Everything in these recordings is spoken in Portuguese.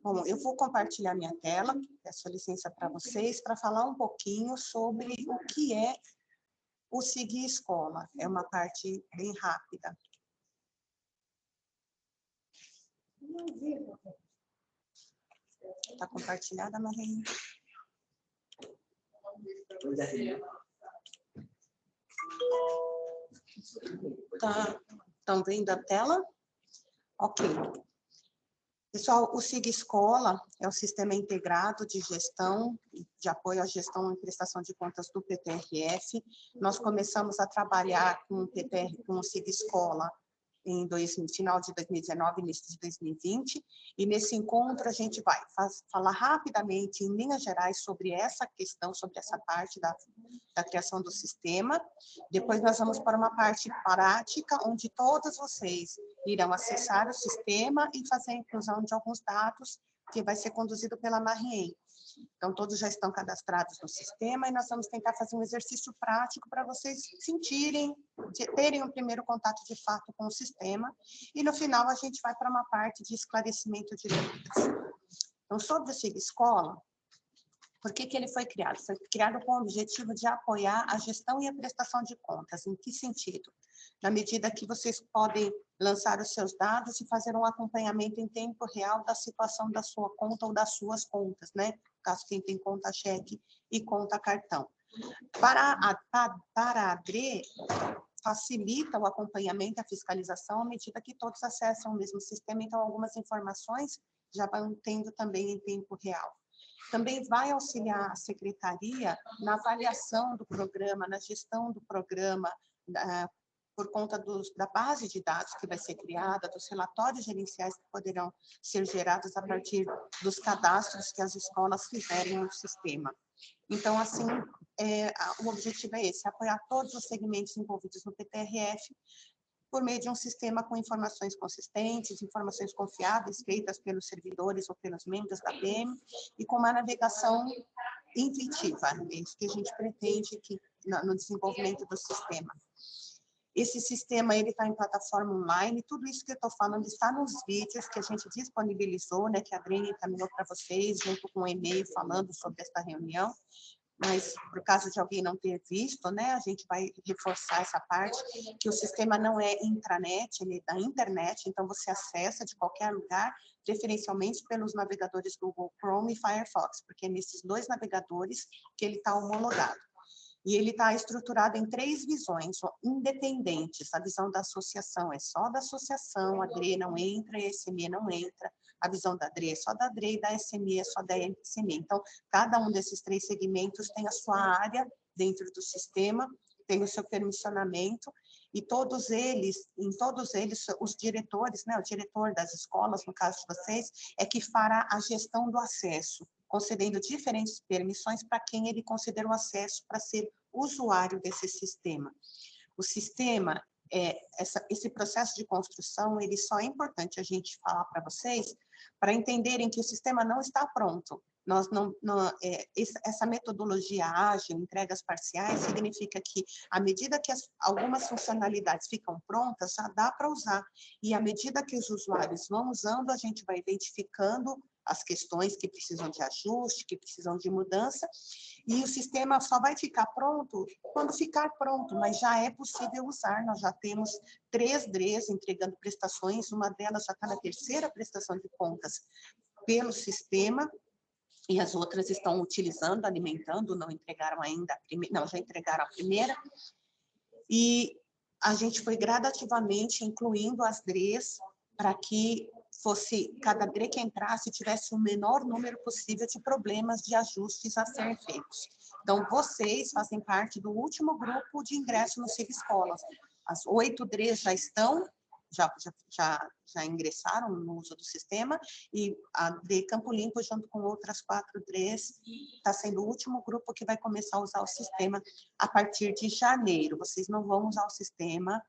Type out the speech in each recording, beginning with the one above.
Bom, eu vou compartilhar minha tela, peço licença para vocês, para falar um pouquinho sobre o que é o Seguir Escola. É uma parte bem rápida. Está compartilhada, Marinha? Tá. Estão vendo a tela? Ok. Pessoal, o Seguir Escola é o Sistema Integrado de Gestão, de Apoio à Gestão e Prestação de Contas do PTRF. Nós começamos a trabalhar com o Seguir Escola final de 2019, início de 2020, e nesse encontro a gente vai falar rapidamente, em linhas gerais, sobre essa questão, sobre essa parte da criação do sistema. Depois nós vamos para uma parte prática, onde todos vocês irão acessar o sistema e fazer a inclusão de alguns dados, que vai ser conduzido pela Marien. Então, todos já estão cadastrados no sistema e nós vamos tentar fazer um exercício prático para vocês sentirem, terem um primeiro contato de fato com o sistema. E, no final, a gente vai para uma parte de esclarecimento de dúvidas. Então, sobre o Seguir Escola, por que ele foi criado? Foi criado com o objetivo de apoiar a gestão e a prestação de contas. Em que sentido? Na medida que vocês podem lançar os seus dados e fazer um acompanhamento em tempo real da situação da sua conta ou das suas contas, né? Caso quem tem conta cheque e conta cartão. Para a DRE, facilita o acompanhamento e a fiscalização à medida que todos acessam o mesmo sistema, então algumas informações já vão tendo também em tempo real. Também vai auxiliar a secretaria na avaliação do programa, na gestão do programa, por conta da base de dados que vai ser criada, dos relatórios gerenciais que poderão ser gerados a partir dos cadastros que as escolas fizerem no sistema. Então, assim, o objetivo é esse, apoiar todos os segmentos envolvidos no PTRF, por meio de um sistema com informações consistentes, informações confiáveis, feitas pelos servidores ou pelos membros da PM, e com uma navegação intuitiva. É isso que a gente pretende no desenvolvimento do sistema. Esse sistema está em plataforma online, tudo isso que eu estou falando está nos vídeos que a gente disponibilizou, né, que a Adriane encaminhou para vocês, junto com um e-mail falando sobre esta reunião. Mas, por caso de alguém não ter visto, né, a gente vai reforçar essa parte, que o sistema não é intranet, ele é da internet, então você acessa de qualquer lugar, preferencialmente pelos navegadores Google Chrome e Firefox, porque é nesses dois navegadores que ele está homologado. E ele está estruturado em 3 visões independentes. A visão da associação é só da associação, a DRE não entra, a SME não entra. A visão da DRE é só da DRE e da SME é só da SME. Então, cada um desses 3 segmentos tem a sua área dentro do sistema, tem o seu permissionamento, e em todos eles, os diretores, né, o diretor das escolas, no caso de vocês, é que fará a gestão do acesso, concedendo diferentes permissões para quem ele considera o acesso para ser usuário desse sistema. O sistema, esse processo de construção, ele só é importante a gente falar para vocês, para entenderem que o sistema não está pronto. Essa metodologia ágil, entregas parciais, significa que, à medida que algumas funcionalidades ficam prontas, já dá para usar. E, à medida que os usuários vão usando, a gente vai identificando as questões que precisam de ajuste, que precisam de mudança, e o sistema só vai ficar pronto quando ficar pronto, mas já é possível usar. Nós já temos 3 DREs entregando prestações, uma delas já está na 3ª prestação de contas pelo sistema, e as outras estão utilizando, alimentando, não entregaram ainda a primeira, não, já entregaram a primeira, e a gente foi gradativamente incluindo as DREs para que cada DRE que entrasse tivesse o menor número possível de problemas de ajustes a serem feitos. Então, vocês fazem parte do último grupo de ingresso no Seguir Escolas. As 8 DREs já ingressaram no uso do sistema, e a de Campo Limpo, junto com outras 4 DREs, está sendo o último grupo que vai começar a usar o sistema a partir de janeiro. Vocês não vão usar o sistema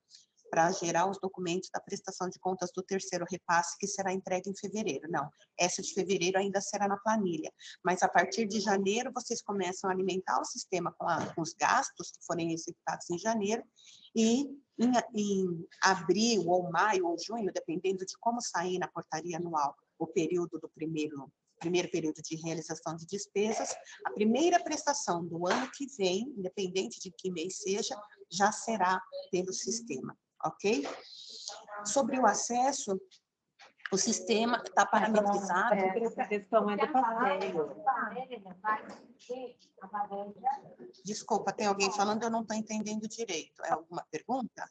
para gerar os documentos da prestação de contas do 3º repasse, que será entregue em fevereiro. Não, essa de fevereiro ainda será na planilha, mas a partir de janeiro vocês começam a alimentar o sistema com os gastos que forem executados em janeiro, e em abril, ou maio, ou junho, dependendo de como sair na portaria anual o período do primeiro período de realização de despesas, a primeira prestação do ano que vem, independente de que mês seja, já será pelo sistema, ok? Sobre o acesso, o sistema está parametrizado. Desculpa, tem alguém falando, eu não estou entendendo direito. É alguma pergunta?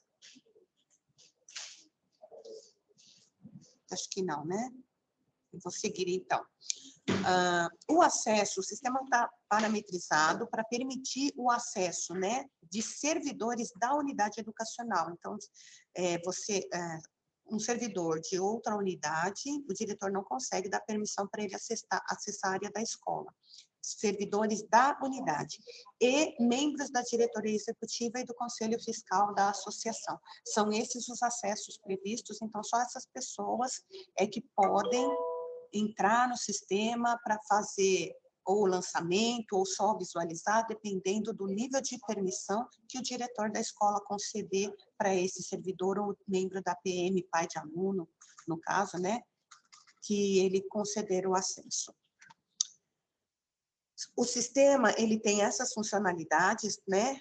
Acho que não, né? Eu vou seguir, então. O acesso, o sistema está parametrizado para permitir o acesso, né, de servidores da unidade educacional. Então, um servidor de outra unidade, o diretor não consegue dar permissão para ele acessar a área da escola. Servidores da unidade e membros da diretoria executiva e do conselho fiscal da associação. São esses os acessos previstos, então só essas pessoas que podem entrar no sistema para fazer ou lançamento ou só visualizar, dependendo do nível de permissão que o diretor da escola conceder para esse servidor ou membro da PM, pai de aluno, no caso, né, que ele conceder o acesso. O sistema, ele tem essas funcionalidades, né,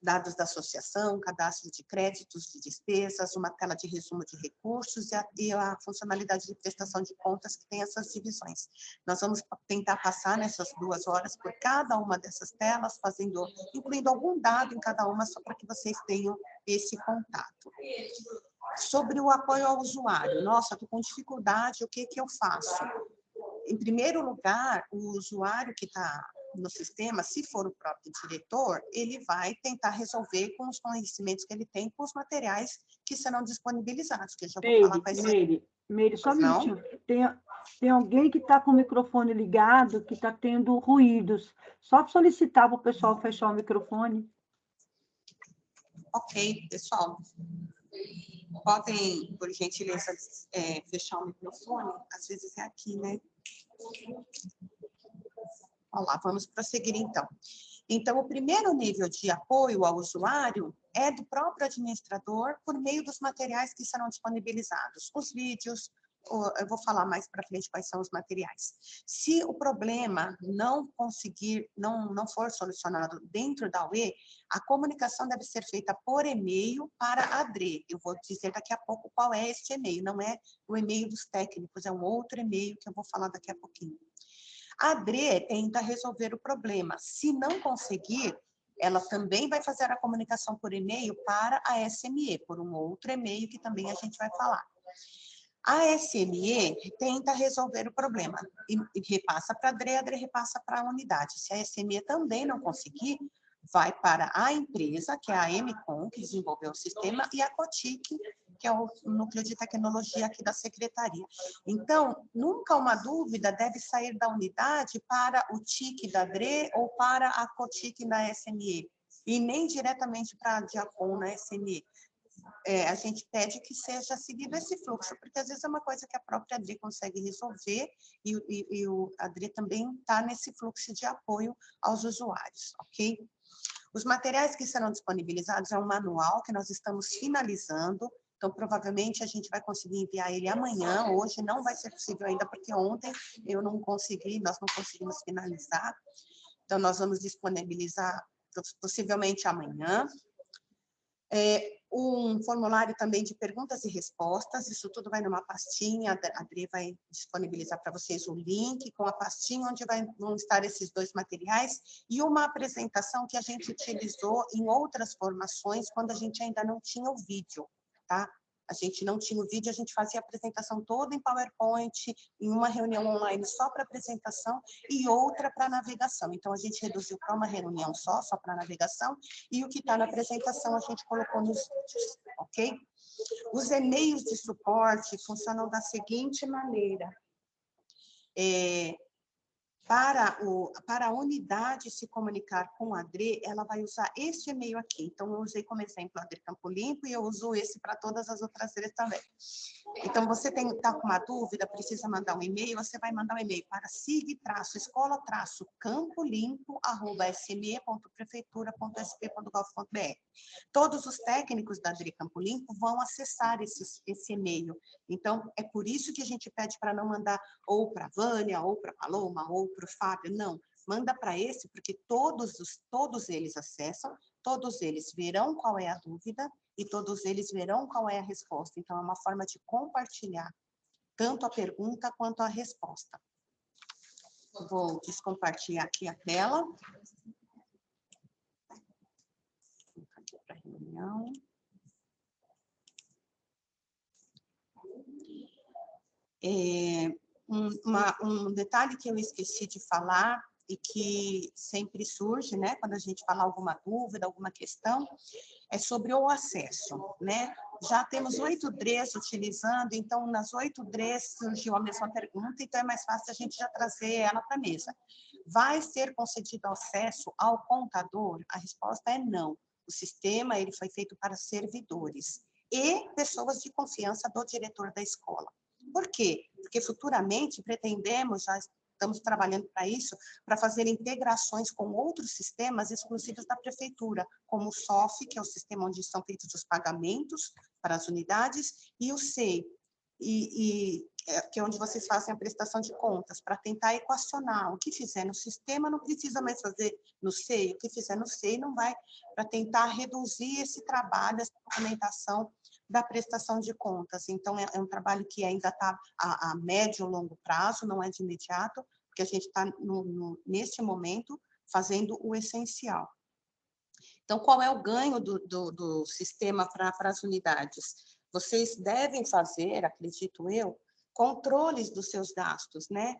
dados da associação, cadastro de créditos, de despesas, uma tela de resumo de recursos e a funcionalidade de prestação de contas que tem essas divisões. Nós vamos tentar passar nessas 2 horas por cada uma dessas telas, incluindo algum dado em cada uma, só para que vocês tenham esse contato. Sobre o apoio ao usuário, nossa, estou com dificuldade, o que eu faço? Em primeiro lugar, o usuário que está no sistema, se for o próprio diretor, ele vai tentar resolver com os conhecimentos que ele tem, com os materiais que serão disponibilizados, que eu já vou falar para esse... Meire, só um minutinho. Tem alguém que está com o microfone ligado, que está tendo ruídos. Só solicitar para o pessoal fechar o microfone. Ok, pessoal. Podem, por gentileza, fechar o microfone? Às vezes é aqui, né? Vamos lá, vamos prosseguir então. Então, o primeiro nível de apoio ao usuário é do próprio administrador por meio dos materiais que serão disponibilizados, os vídeos, eu vou falar mais para frente quais são os materiais. Se o problema não for solucionado dentro da UE, a comunicação deve ser feita por e-mail para a ADRE. Eu vou dizer daqui a pouco qual é este e-mail, não é o e-mail dos técnicos, é um outro e-mail que eu vou falar daqui a pouquinho. A ADRE tenta resolver o problema. Se não conseguir, ela também vai fazer a comunicação por e-mail para a SME, por um outro e-mail que também a gente vai falar. A SME tenta resolver o problema e repassa para a ADRE repassa para a unidade. Se a SME também não conseguir, vai para a empresa, que é a MCOM, que desenvolveu o sistema, e a COTIC, que é o núcleo de tecnologia aqui da secretaria. Então, nunca uma dúvida deve sair da unidade para o TIC da DRE ou para a COTIC na SME, e nem diretamente para a Diacom na SME. A gente pede que seja seguido esse fluxo, porque às vezes é uma coisa que a própria ADRE consegue resolver e a ADRE também está nesse fluxo de apoio aos usuários, ok? Os materiais que serão disponibilizados é um manual que nós estamos finalizando, então provavelmente a gente vai conseguir enviar ele amanhã, hoje não vai ser possível ainda, porque ontem nós não conseguimos finalizar, então nós vamos disponibilizar possivelmente amanhã. Um formulário também de perguntas e respostas, isso tudo vai numa pastinha, a Adri vai disponibilizar para vocês o link com a pastinha onde vão estar esses 2 materiais e uma apresentação que a gente utilizou em outras formações quando a gente ainda não tinha o vídeo, tá? A gente não tinha o vídeo, a gente fazia a apresentação toda em PowerPoint, em uma reunião online só para apresentação e outra para navegação. Então, a gente reduziu para uma reunião só para navegação, e o que está na apresentação a gente colocou nos vídeos, ok? Os e-mails de suporte funcionam da seguinte maneira. Para a unidade se comunicar com a Adri, ela vai usar este e-mail aqui. Então, eu usei como exemplo a Adri Campo Limpo e eu uso esse para todas as outras vezes também. Então, você está com uma dúvida, precisa mandar um e-mail, você vai mandar um e-mail para sig-escola-campolimpo@sme.prefeitura.sp.gov.br. Todos os técnicos da Adri Campo Limpo vão acessar esse e-mail. Então, é por isso que a gente pede para não mandar ou para a Vânia, ou para a Paloma, ou para o Fábio, não. Manda para esse, porque todos eles acessam, todos eles verão qual é a dúvida e todos eles verão qual é a resposta. Então, é uma forma de compartilhar tanto a pergunta quanto a resposta. Vou descompartilhar aqui a tela. Vou aqui para a reunião. Um detalhe que eu esqueci de falar e que sempre surge, né, quando a gente fala alguma dúvida, alguma questão, é sobre o acesso, né? Já temos 8 DREs utilizando, então nas 8 DREs surgiu a mesma pergunta, então é mais fácil a gente já trazer ela para a mesa. Vai ser concedido acesso ao contador? A resposta é não. O sistema ele foi feito para servidores e pessoas de confiança do diretor da escola. Por quê? Porque futuramente pretendemos, já estamos trabalhando para isso, para fazer integrações com outros sistemas exclusivos da prefeitura, como o SOF, que é o sistema onde são feitos os pagamentos para as unidades, e o SEI, que é onde vocês fazem a prestação de contas, para tentar equacionar. O que fizer no sistema não precisa mais fazer no SEI, o que fizer no SEI não vai, para tentar reduzir esse trabalho, essa documentação da prestação de contas. Então, é um trabalho que ainda está a médio e longo prazo, não é de imediato, porque a gente está, neste momento, fazendo o essencial. Então, qual é o ganho do sistema para as unidades? Vocês devem fazer, acredito eu, controles dos seus gastos, né?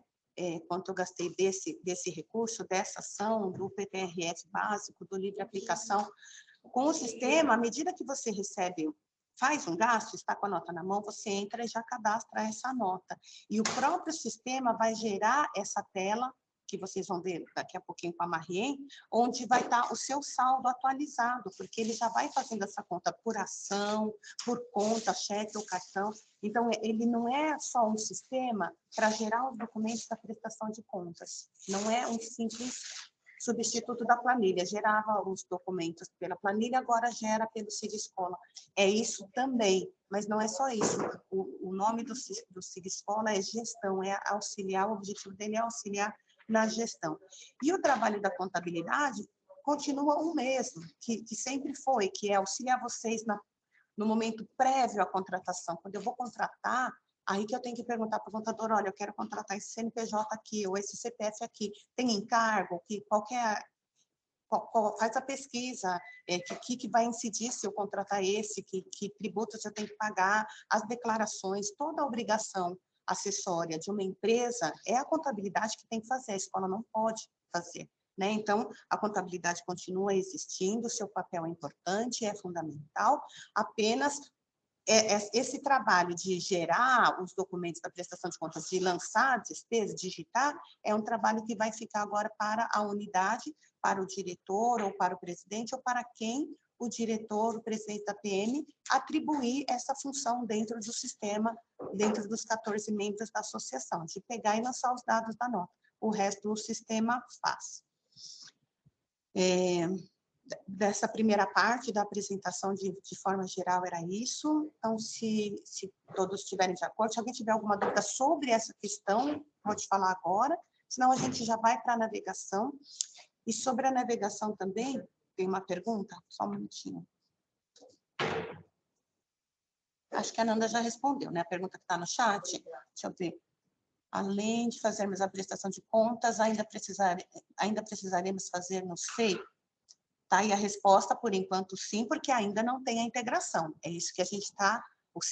Quanto eu gastei desse recurso, dessa ação, do PTRF básico, do livre aplicação. Com o sistema, à medida que você recebe, faz um gasto, está com a nota na mão, você entra e já cadastra essa nota. E o próprio sistema vai gerar essa tela, que vocês vão ver daqui a pouquinho com a Marien, onde vai estar o seu saldo atualizado, porque ele já vai fazendo essa conta por ação, por conta, cheque ou cartão. Então, ele não é só um sistema para gerar os documentos da prestação de contas. Não é um simples substituto da planilha. Gerava os documentos pela planilha, agora gera pelo SIG-Escola. É isso também, mas não é só isso. O nome do SIG-Escola é gestão, é auxiliar, o objetivo dele é auxiliar na gestão. E o trabalho da contabilidade continua o mesmo, que sempre foi, que é auxiliar vocês no momento prévio à contratação. Quando eu vou contratar, aí que eu tenho que perguntar para o contador, olha, eu quero contratar esse CNPJ aqui, ou esse CPF aqui, tem encargo, faz a pesquisa, que vai incidir se eu contratar esse, que tributos eu tenho que pagar, as declarações, toda a obrigação acessória de uma empresa é a contabilidade que tem que fazer, a escola não pode fazer, né? Então, a contabilidade continua existindo, seu papel é importante, é fundamental, apenas esse trabalho de gerar os documentos da prestação de contas, de lançar despesas, digitar, é um trabalho que vai ficar agora para a unidade, para o diretor, ou para o presidente, ou para quem o diretor, o presidente da PM, atribuir essa função dentro do sistema, dentro dos 14 membros da associação, de pegar e lançar os dados da nota. O resto o sistema faz. Dessa primeira parte da apresentação, de forma geral, era isso. Então, se todos estiverem de acordo, se alguém tiver alguma dúvida sobre essa questão, pode falar agora, senão a gente já vai para a navegação. E sobre a navegação também, tem uma pergunta? Só um minutinho. Acho que a Nanda já respondeu, né? A pergunta que está no chat. Deixa eu ver. Além de fazermos a prestação de contas, ainda precisaremos fazer no SEI? Tá? E a resposta, por enquanto, sim, porque ainda não tem a integração. É isso que a gente está...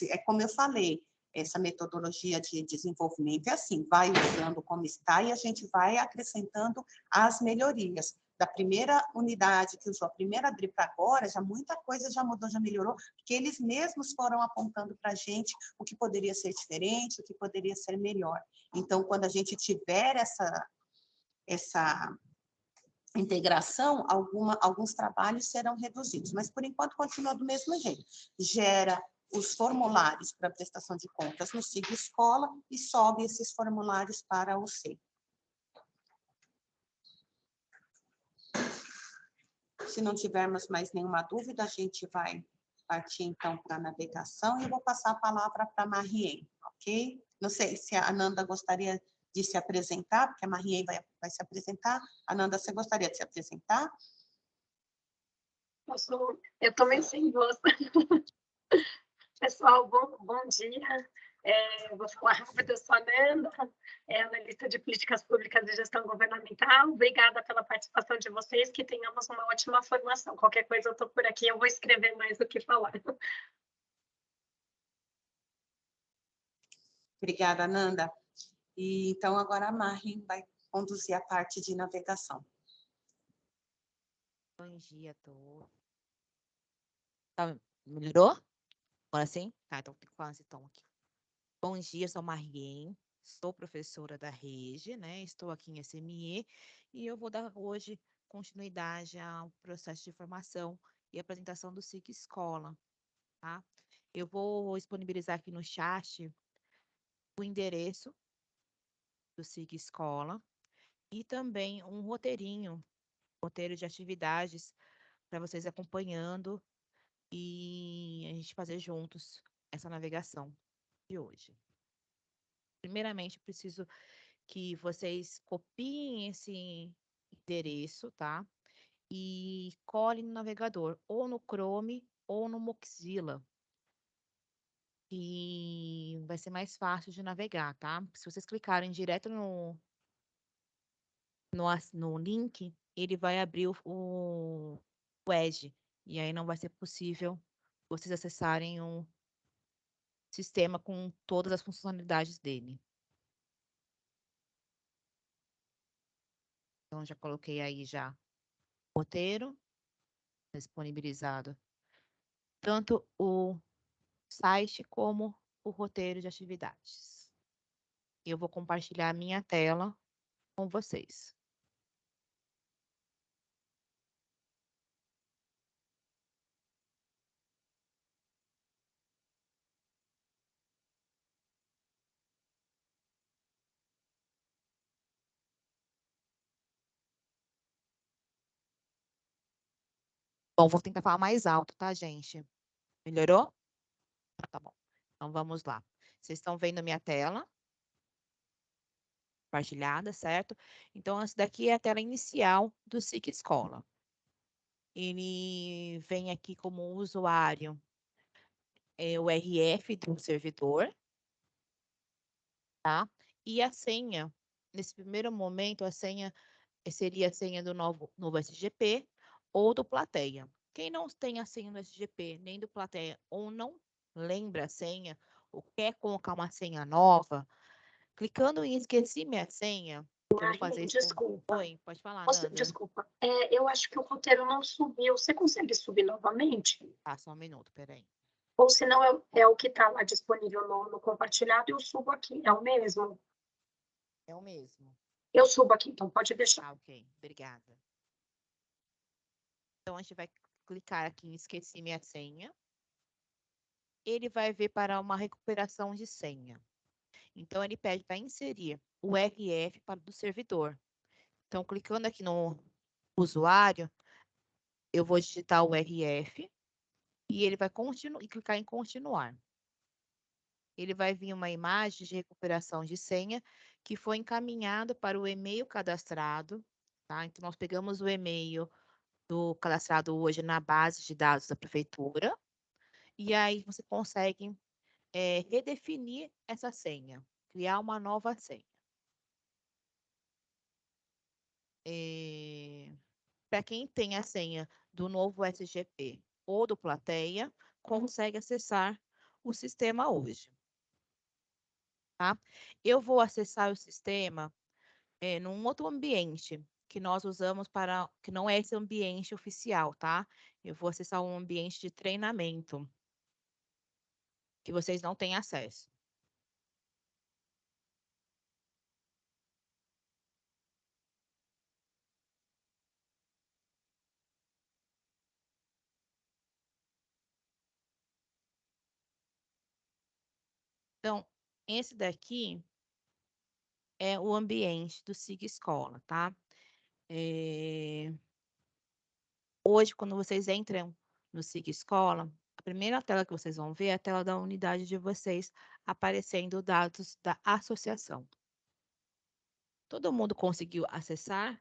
É como eu falei, essa metodologia de desenvolvimento é assim, vai usando como está e a gente vai acrescentando as melhorias. Da primeira unidade que usou a primeira DRI para agora, já muita coisa já mudou, já melhorou, porque eles mesmos foram apontando para a gente o que poderia ser diferente, o que poderia ser melhor. Então, quando a gente tiver essa integração, alguns trabalhos serão reduzidos, mas por enquanto continua do mesmo jeito. Gera os formulários para prestação de contas no SIG Escola e sobe esses formulários para o C. Se não tivermos mais nenhuma dúvida, a gente vai partir então para a navegação e eu vou passar a palavra para a Marien, ok? Não sei se a Ananda gostaria de se apresentar, porque a Marien vai se apresentar. Ananda, você gostaria de se apresentar? Eu também sem voz. Pessoal, bom dia. Vou falar rápido, eu sou a Ananda, analista de políticas públicas e gestão governamental. Obrigada pela participação de vocês, que tenhamos uma ótima formação. Qualquer coisa eu estou por aqui, eu vou escrever mais do que falar. Obrigada, Ananda. E, então, agora a Marien vai conduzir a parte de navegação. Bom dia a todos. Tá, melhorou? Agora sim? Tá, então tem que falar esse tom aqui. Bom dia, eu sou a Marien, sou professora da Rede, né? Estou aqui em SME e eu vou dar hoje continuidade ao processo de formação e apresentação do SIG Escola, tá? Eu vou disponibilizar aqui no chat o endereço do SIG Escola e também um roteiro de atividades para vocês acompanhando e a gente fazer juntos essa navegação de hoje. Primeiramente, eu preciso que vocês copiem esse endereço, tá? E colhem no navegador, ou no Chrome ou no Mozilla. E vai ser mais fácil de navegar, tá? Se vocês clicarem direto no link, ele vai abrir o Edge. E aí não vai ser possível vocês acessarem o sistema com todas as funcionalidades dele. Então, já coloquei aí já o roteiro disponibilizado. Tanto o site como o roteiro de atividades. Eu vou compartilhar a minha tela com vocês. Bom, vou tentar falar mais alto, tá, gente? Melhorou? Tá bom. Então, vamos lá. Vocês estão vendo a minha tela? Compartilhada, certo? Então, essa daqui é a tela inicial do SIG Escola. Ele vem aqui como usuário o RF do servidor, tá? E a senha, nesse primeiro momento, a senha seria a senha do novo SGP ou do Plateia. Quem não tem a senha do SGP nem do Plateia ou não lembra a senha ou quer colocar uma senha nova, clicando em esqueci minha senha, eu vou fazer isso. Desculpa. Oi, pode falar, Nanda. Desculpa. Eu acho que o roteiro não subiu. Você consegue subir novamente? Tá, só um minuto, peraí. Ou se não, é o que está lá disponível no compartilhado, eu subo aqui. É o mesmo? É o mesmo. Eu subo aqui, então pode deixar. Ah, ok. Obrigada. Então, a gente vai clicar aqui em esqueci minha senha. Ele vai vir para uma recuperação de senha. Então, ele pede para inserir o RF do servidor. Então, clicando aqui no usuário, eu vou digitar o RF e ele vai clicar em continuar. Ele vai vir uma imagem de recuperação de senha que foi encaminhado para o e-mail cadastrado, tá? Então, nós pegamos o e-mail cadastrado hoje na base de dados da prefeitura e aí você consegue redefinir essa senha, criar uma nova senha. Para quem tem a senha do novo SGP ou do Plateia, consegue acessar o sistema hoje. Tá? Eu vou acessar o sistema num outro ambiente que nós usamos que não é esse ambiente oficial, tá? Eu vou acessar um ambiente de treinamento que vocês não têm acesso. . Então, esse daqui é o ambiente do Siga Escola, tá? Hoje, quando vocês entram no Siga Escola, a primeira tela que vocês vão ver é a tela da unidade de vocês, aparecendo dados da associação. Todo mundo conseguiu acessar?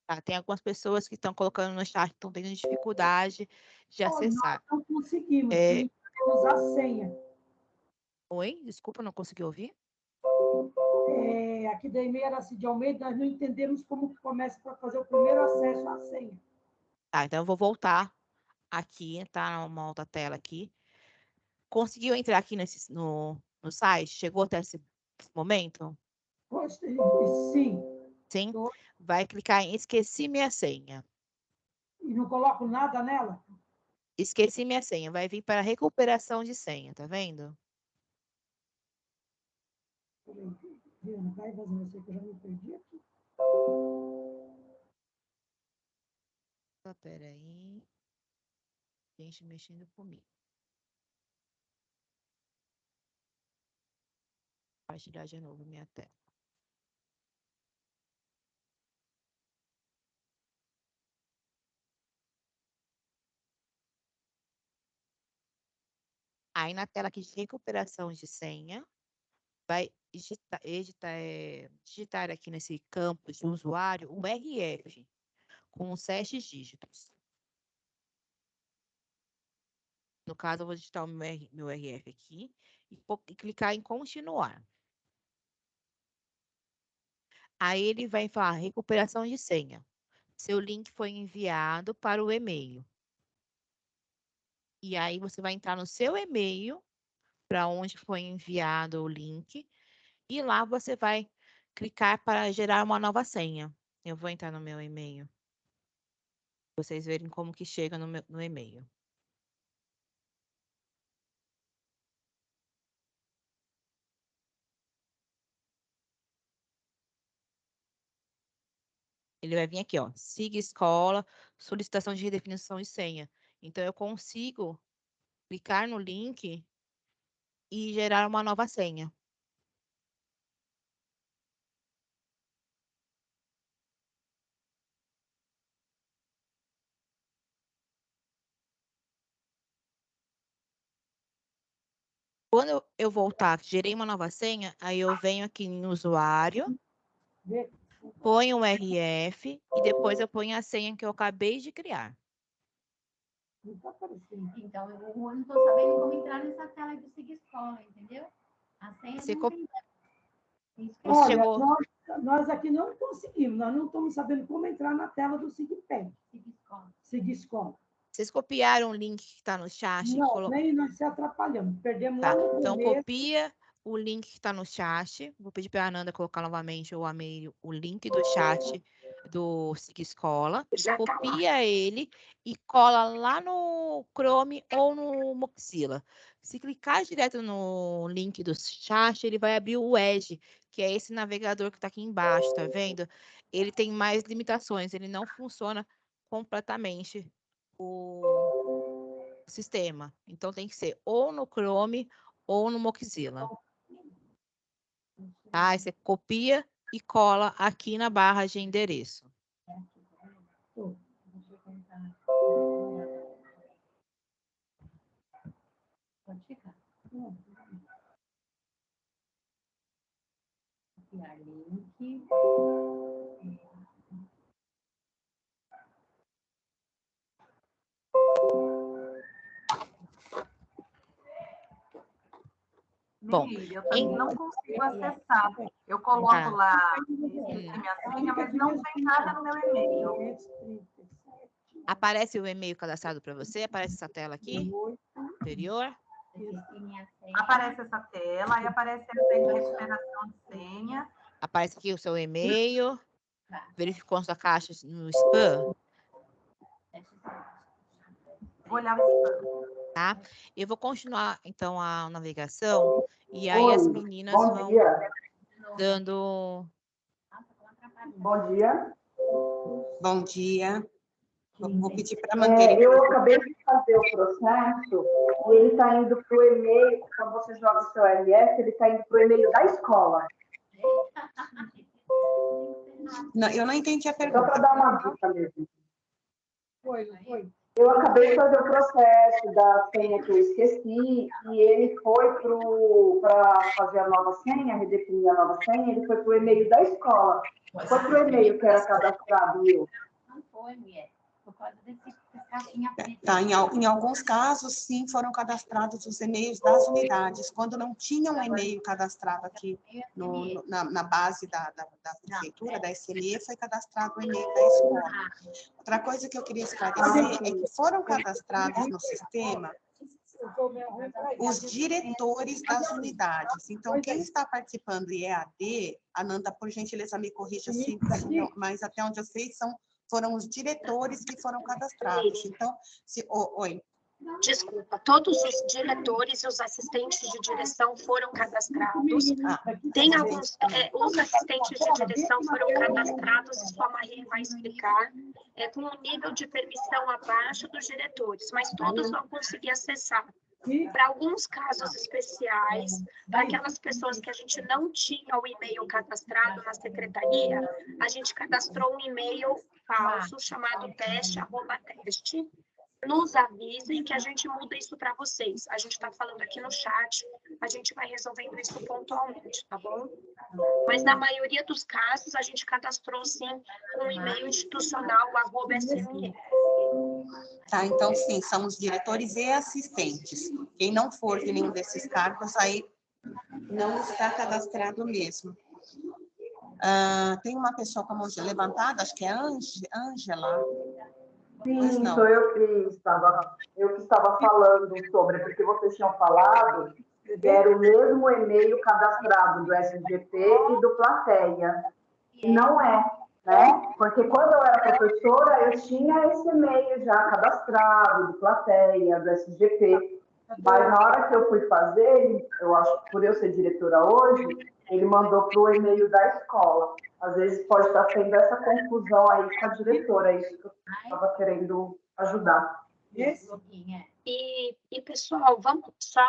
Tá, tem algumas pessoas que estão colocando no chat, estão tendo dificuldade de acessar. Nós não conseguimos, É. temos a senha. Oi? Desculpa, não consegui ouvir? Aqui da e-mail era de Almeida, nós não entendemos como que começa para fazer o primeiro acesso à senha. Tá, então eu vou voltar aqui, tá? Uma outra tela aqui. Conseguiu entrar aqui no site? Chegou até esse momento? Sim. Sim? Vai clicar em esqueci minha senha. E não coloco nada nela? Esqueci minha senha. Vai vir para recuperação de senha, tá vendo? Vai fazendo assim que eu já me perdi aqui. Só peraí. Gente mexendo comigo. Vou compartilhar de novo minha tela. Aí na tela aqui de recuperação de senha, vai digitar aqui nesse campo de usuário o RF com 7 dígitos. No caso, eu vou digitar o meu RF aqui e clicar em continuar. Aí ele vai falar recuperação de senha. Seu link foi enviado para o e-mail. E aí você vai entrar no seu e-mail, para onde foi enviado o link, e lá você vai clicar para gerar uma nova senha. Eu vou entrar no meu e-mail. Pra vocês verem como que chega no e-mail. Ele vai vir aqui, ó, siga escola, solicitação de redefinição de senha. Então, eu consigo clicar no link e gerar uma nova senha. Quando eu voltar, gerei uma nova senha, aí eu venho aqui em usuário, ponho o RF e depois eu ponho a senha que eu acabei de criar. Não está aparecendo. Então, eu não estou sabendo como entrar nessa tela do Siga Escola, entendeu? A senha Você não tem. Isso que Você Olha, chegou... nós aqui não conseguimos, nós não estamos sabendo como entrar na tela do SIGPED, Siga Escola. Siga Escola. Vocês copiaram o link que está no chat? Não, nem nós se atrapalhamos, perdemos Tá, lá no então começo. copia o link que está no chat. Vou pedir para a Ananda colocar novamente o link do chat do Siga Escola. Copia ele e cola lá no Chrome ou no Mozilla. Se clicar direto no link do chat, ele vai abrir o Edge, que é esse navegador que está aqui embaixo, tá vendo? Ele tem mais limitações, ele não funciona completamente o sistema. Então tem que ser ou no Chrome ou no Mozilla. Tá? Aí você copia e cola aqui na barra de endereço. Pode ficar. Copiar link. Bom, eu também não consigo acessar. Eu coloco Tá. lá minha senha, mas não tem nada no meu e-mail. Aparece o e-mail cadastrado para você? Aparece essa tela aqui? Anterior? Aparece essa tela, e aparece a recuperação de senha. Aparece aqui o seu e-mail. Verificou sua caixa no spam? Vou olhar o spam. Tá? Eu vou continuar, então, a navegação. E aí as meninas vão dando Bom dia. Bom dia. Vou pedir para manter. Eu acabei de fazer o processo e ele está indo para o e-mail, quando você joga o seu LS, ele está indo para o e-mail da escola. Não, eu não entendi a Só pergunta. para dar uma dica mesmo. Eu acabei de fazer o processo da senha que eu esqueci e ele foi para fazer a nova senha, redefinir a nova senha, ele foi para o e-mail da escola. Foi para o e-mail que era cadastrado meu. Não foi, mulher. Por causa desse caixinha preta. Tá, em alguns casos, sim, foram cadastrados os e-mails das unidades. Quando não tinha um e-mail cadastrado aqui na base da prefeitura, da SME, foi cadastrado o e-mail da escola. Outra coisa que eu queria esclarecer é que foram cadastrados no sistema os diretores das unidades. Então, quem está participando em EAD, Ananda, por gentileza, me corrija se não, mas até onde eu sei, foram os diretores que foram cadastrados. Então, oi. Desculpa, todos os diretores e os assistentes de direção foram cadastrados. Tem alguns, os assistentes de direção foram cadastrados, isso a Maria vai explicar, com um nível de permissão abaixo dos diretores, mas todos vão conseguir acessar. Para alguns casos especiais, para aquelas pessoas que a gente não tinha o e-mail cadastrado na secretaria, a gente cadastrou um e-mail falso chamado teste@teste. Nos avisem que a gente muda isso para vocês. A gente está falando aqui no chat, a gente vai resolvendo isso pontualmente, tá bom? Mas na maioria dos casos, a gente cadastrou, sim, um e-mail institucional, @SME. Tá, então, sim, são os diretores e assistentes. Quem não for de nenhum desses cargos, aí não está cadastrado mesmo. Tem uma pessoa com a mão levantada, acho que é Ângela. Sim, sou eu que estava falando sobre, porque vocês tinham falado que era o mesmo e-mail cadastrado do SGP e do Plateia. E não é, né? Porque quando eu era professora, eu tinha esse e-mail já cadastrado do Plateia, do SGP. Mas na hora que eu fui fazer, eu acho que por eu ser diretora hoje, ele mandou para o e-mail da escola. Às vezes pode estar tendo essa confusão aí com a diretora, é isso que eu estava querendo ajudar. E pessoal, vamos só...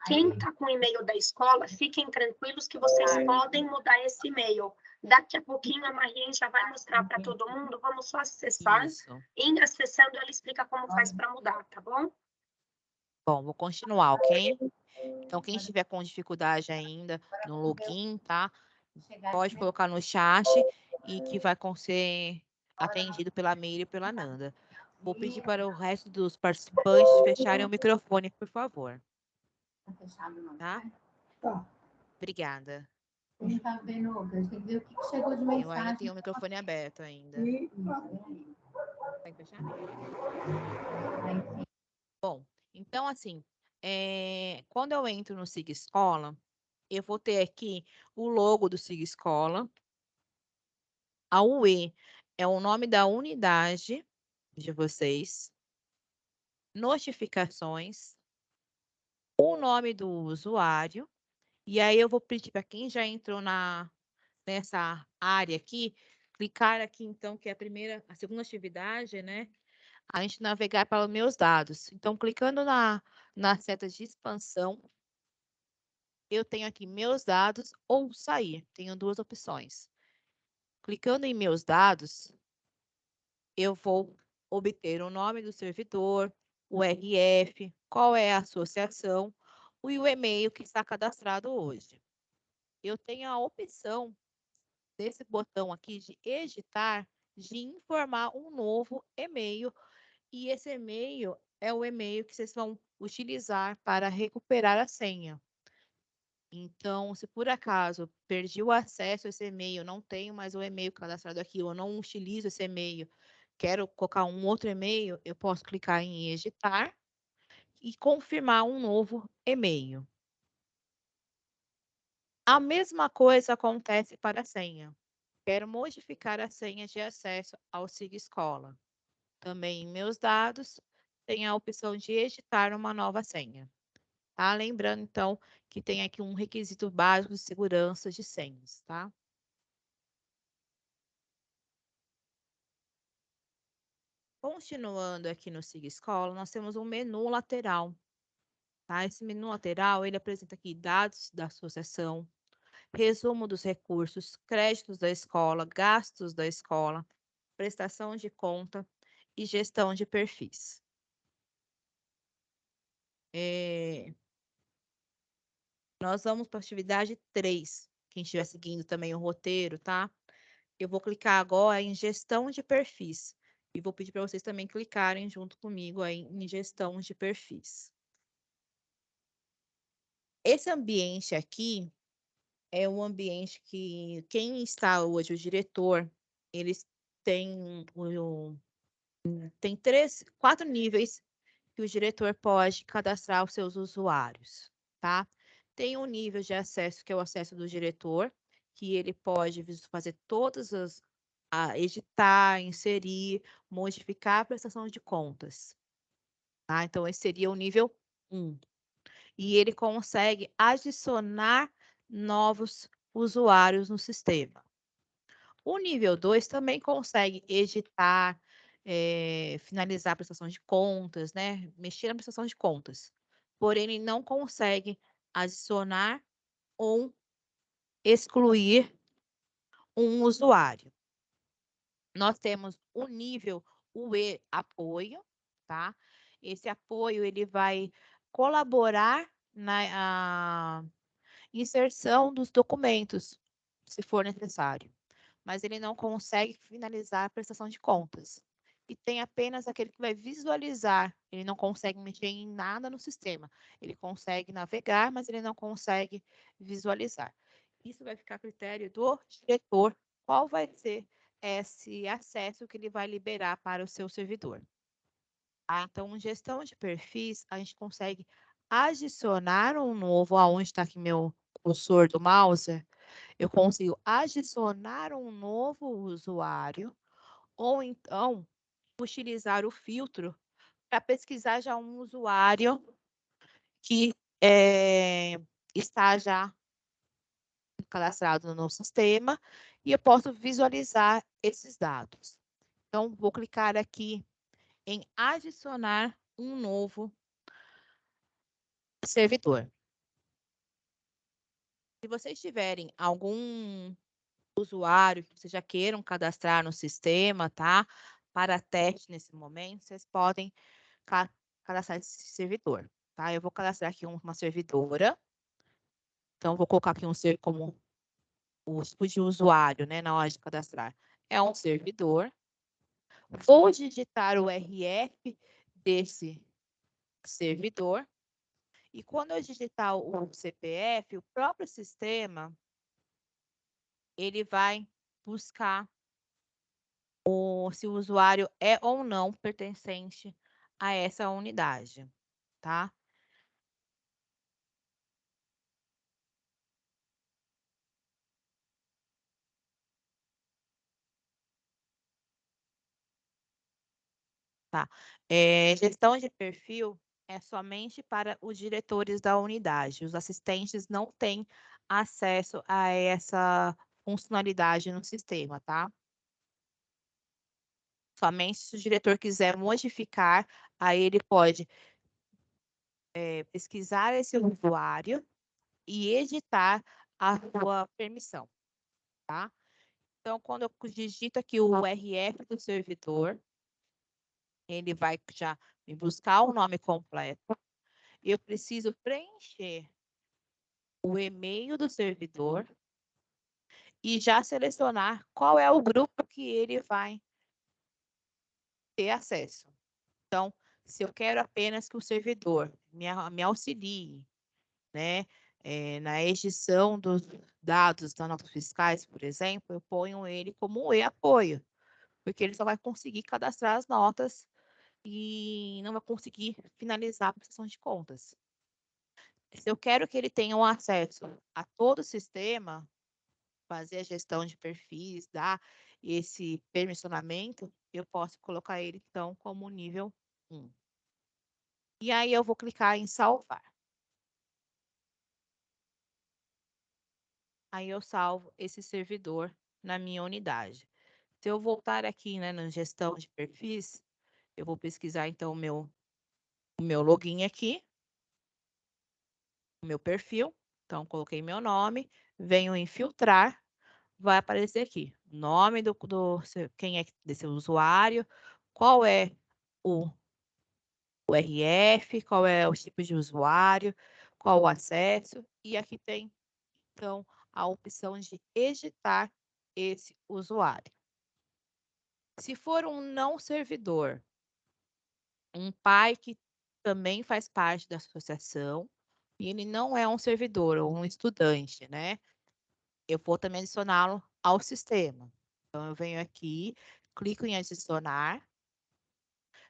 quem está com o e-mail da escola, fiquem tranquilos que vocês podem mudar esse e-mail. Daqui a pouquinho a Maria já vai mostrar para todo mundo, vamos só acessar. Isso. Em acessando, ela explica como faz para mudar, tá bom? Bom, vou continuar, ok? Então, quem estiver com dificuldade ainda no login, tá? Pode colocar no chat e que vai ser atendido pela Meire e pela Nanda. Vou pedir para o resto dos participantes fecharem o microfone, por favor. Tá? Obrigada. Não tá vendo, Lucas? Tem que ver o que chegou de Eu ainda mensagem. tenho o microfone aberto ainda. Consegue fechar? Bom, então assim, quando eu entro no Sig Escola, eu vou ter aqui o logo do Sig Escola. A UE é o nome da unidade de vocês. Notificações. O nome do usuário. E aí eu vou pedir para quem já entrou nessa área aqui, clicar aqui então, que é a segunda atividade, né? A gente navegar para os meus dados. Então, clicando na seta de expansão, eu tenho aqui meus dados ou sair. Tenho duas opções. Clicando em meus dados, eu vou obter o nome do servidor, o RF, qual é a associação e o e-mail que está cadastrado hoje. Eu tenho a opção desse botão aqui de editar, de informar um novo e-mail, e esse e-mail é o e-mail que vocês vão utilizar para recuperar a senha. Então, se por acaso perdi o acesso a esse e-mail, não tenho mais o e-mail cadastrado aqui, eu não utilizo esse e-mail, quero colocar um outro e-mail, eu posso clicar em editar e confirmar um novo e-mail. A mesma coisa acontece para a senha. Quero modificar a senha de acesso ao Sig Escola. Também em meus dados, tem a opção de editar uma nova senha. Tá? Lembrando, então, que tem aqui um requisito básico de segurança de senhas, tá? Continuando aqui no Siga Escola, nós temos um menu lateral. Tá? Esse menu lateral, ele apresenta aqui dados da associação, resumo dos recursos, créditos da escola, gastos da escola, prestação de conta e gestão de perfis. Nós vamos para a atividade 3. Quem estiver seguindo também o roteiro, tá? Eu vou clicar agora em gestão de perfis. E vou pedir para vocês também clicarem junto comigo aí em gestão de perfis. Esse ambiente aqui é um ambiente que quem está hoje, o diretor, eles têm, tem 4 níveis que o diretor pode cadastrar os seus usuários, tá? Tem um nível de acesso, que é o acesso do diretor, que ele pode fazer todas as... editar, inserir, modificar a prestação de contas. Tá? Então, esse seria o nível 1. E ele consegue adicionar novos usuários no sistema. O nível 2 também consegue editar, finalizar a prestação de contas, né? Mexer na prestação de contas. Porém, ele não consegue adicionar ou excluir um usuário. Nós temos o nível UE apoio, tá? Esse apoio ele vai colaborar na inserção dos documentos, se for necessário, mas ele não consegue finalizar a prestação de contas. E tem apenas aquele que vai visualizar, ele não consegue mexer em nada no sistema. Ele consegue navegar, mas ele não consegue visualizar. Isso vai ficar a critério do diretor, qual vai ser esse acesso que ele vai liberar para o seu servidor. Então, gestão de perfis, a gente consegue adicionar um novo, aonde está aqui meu cursor do mouse, eu consigo adicionar um novo usuário, ou então utilizar o filtro para pesquisar já um usuário que está já cadastrado no sistema e eu posso visualizar esses dados. Então, vou clicar aqui em adicionar um novo servidor. Se vocês tiverem algum usuário que vocês já queiram cadastrar no sistema, tá? Para teste nesse momento, vocês podem cadastrar esse servidor, tá? Eu vou cadastrar aqui uma servidora. Então, vou colocar aqui como o tipo de usuário, né? Na hora de cadastrar. É um servidor. Vou digitar o RF desse servidor. E quando eu digitar o CPF, o próprio sistema, ele vai buscar se o usuário é ou não pertencente a essa unidade, tá? Tá. Gestão de perfil é somente para os diretores da unidade. Os assistentes não têm acesso a essa funcionalidade no sistema, tá? Somente se o diretor quiser modificar, aí ele pode pesquisar esse usuário e editar a sua permissão, tá? Então, quando eu digito aqui o URF do servidor, ele vai já me buscar o nome completo. Eu preciso preencher o e-mail do servidor e já selecionar qual é o grupo que ele vai ter acesso. Então, se eu quero apenas que o servidor me auxilie, né, na edição dos dados das notas fiscais, por exemplo, eu ponho ele como e-apoio, porque ele só vai conseguir cadastrar as notas e não vai conseguir finalizar a prestação de contas. Se eu quero que ele tenha um acesso a todo o sistema, fazer a gestão de perfis, dar esse permissionamento, eu posso colocar ele, então, como nível 1. E aí eu vou clicar em salvar. Aí eu salvo esse servidor na minha unidade. Se eu voltar aqui, né, na gestão de perfis, Eu vou pesquisar, então, o meu login aqui, o meu perfil. Então, coloquei meu nome, venho em filtrar, vai aparecer aqui o nome quem é desse usuário, qual é o RF, qual é o tipo de usuário, qual o acesso, e aqui tem, então, a opção de editar esse usuário. Se for um não servidor, um pai que também faz parte da associação, e ele não é um servidor ou um estudante, né? Eu vou também adicioná-lo ao sistema. Então, eu venho aqui, clico em adicionar,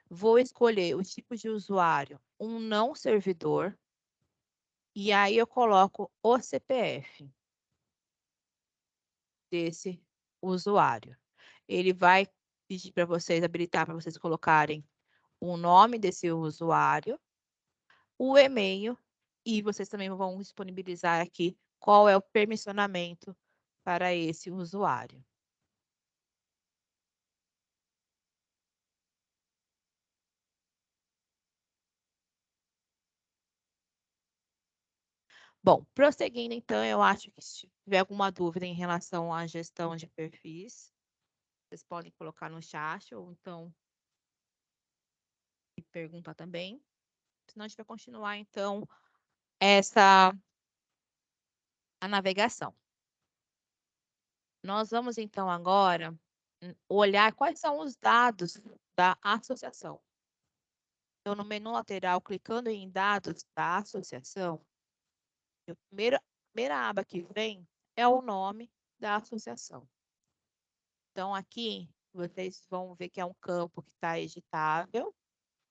vou escolher o tipo de usuário, um não servidor, e aí eu coloco o CPF desse usuário. Ele vai pedir para vocês, habilitar para vocês colocarem o nome desse usuário, o e-mail, e vocês também vão disponibilizar aqui qual é o permissionamento para esse usuário. Bom, prosseguindo, então, eu acho que se tiver alguma dúvida em relação à gestão de perfis, vocês podem colocar no chat ou então me perguntar também. Senão a gente vai continuar, então, a navegação. Nós vamos, então, agora olhar quais são os dados da associação. Então, no menu lateral, clicando em dados da associação, a primeira aba que vem é o nome da associação. Então, aqui, vocês vão ver que é um campo que está editável,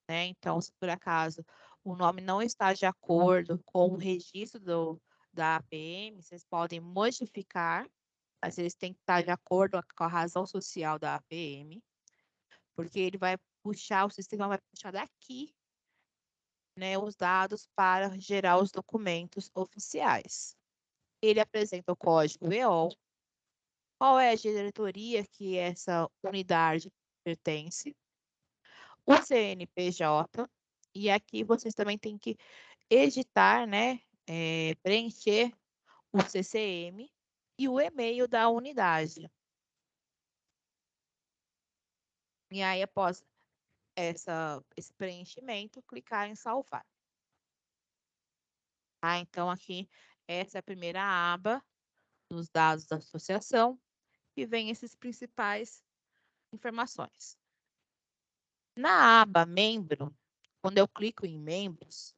né? Então, se por acaso o nome não está de acordo com o registro da APM, vocês podem modificar, mas eles têm que estar de acordo com a razão social da APM, porque ele vai puxar, o sistema vai puxar daqui, né, os dados para gerar os documentos oficiais. Ele apresenta o código EOL, qual é a diretoria que essa unidade pertence, o CNPJ, e aqui vocês também têm que editar, né, preencher o CCM e o e-mail da unidade. E aí, após esse preenchimento, clicar em salvar. Tá? Então, aqui, essa é a primeira aba dos dados da associação, e vem essas principais informações. Na aba membro, quando eu clico em membros,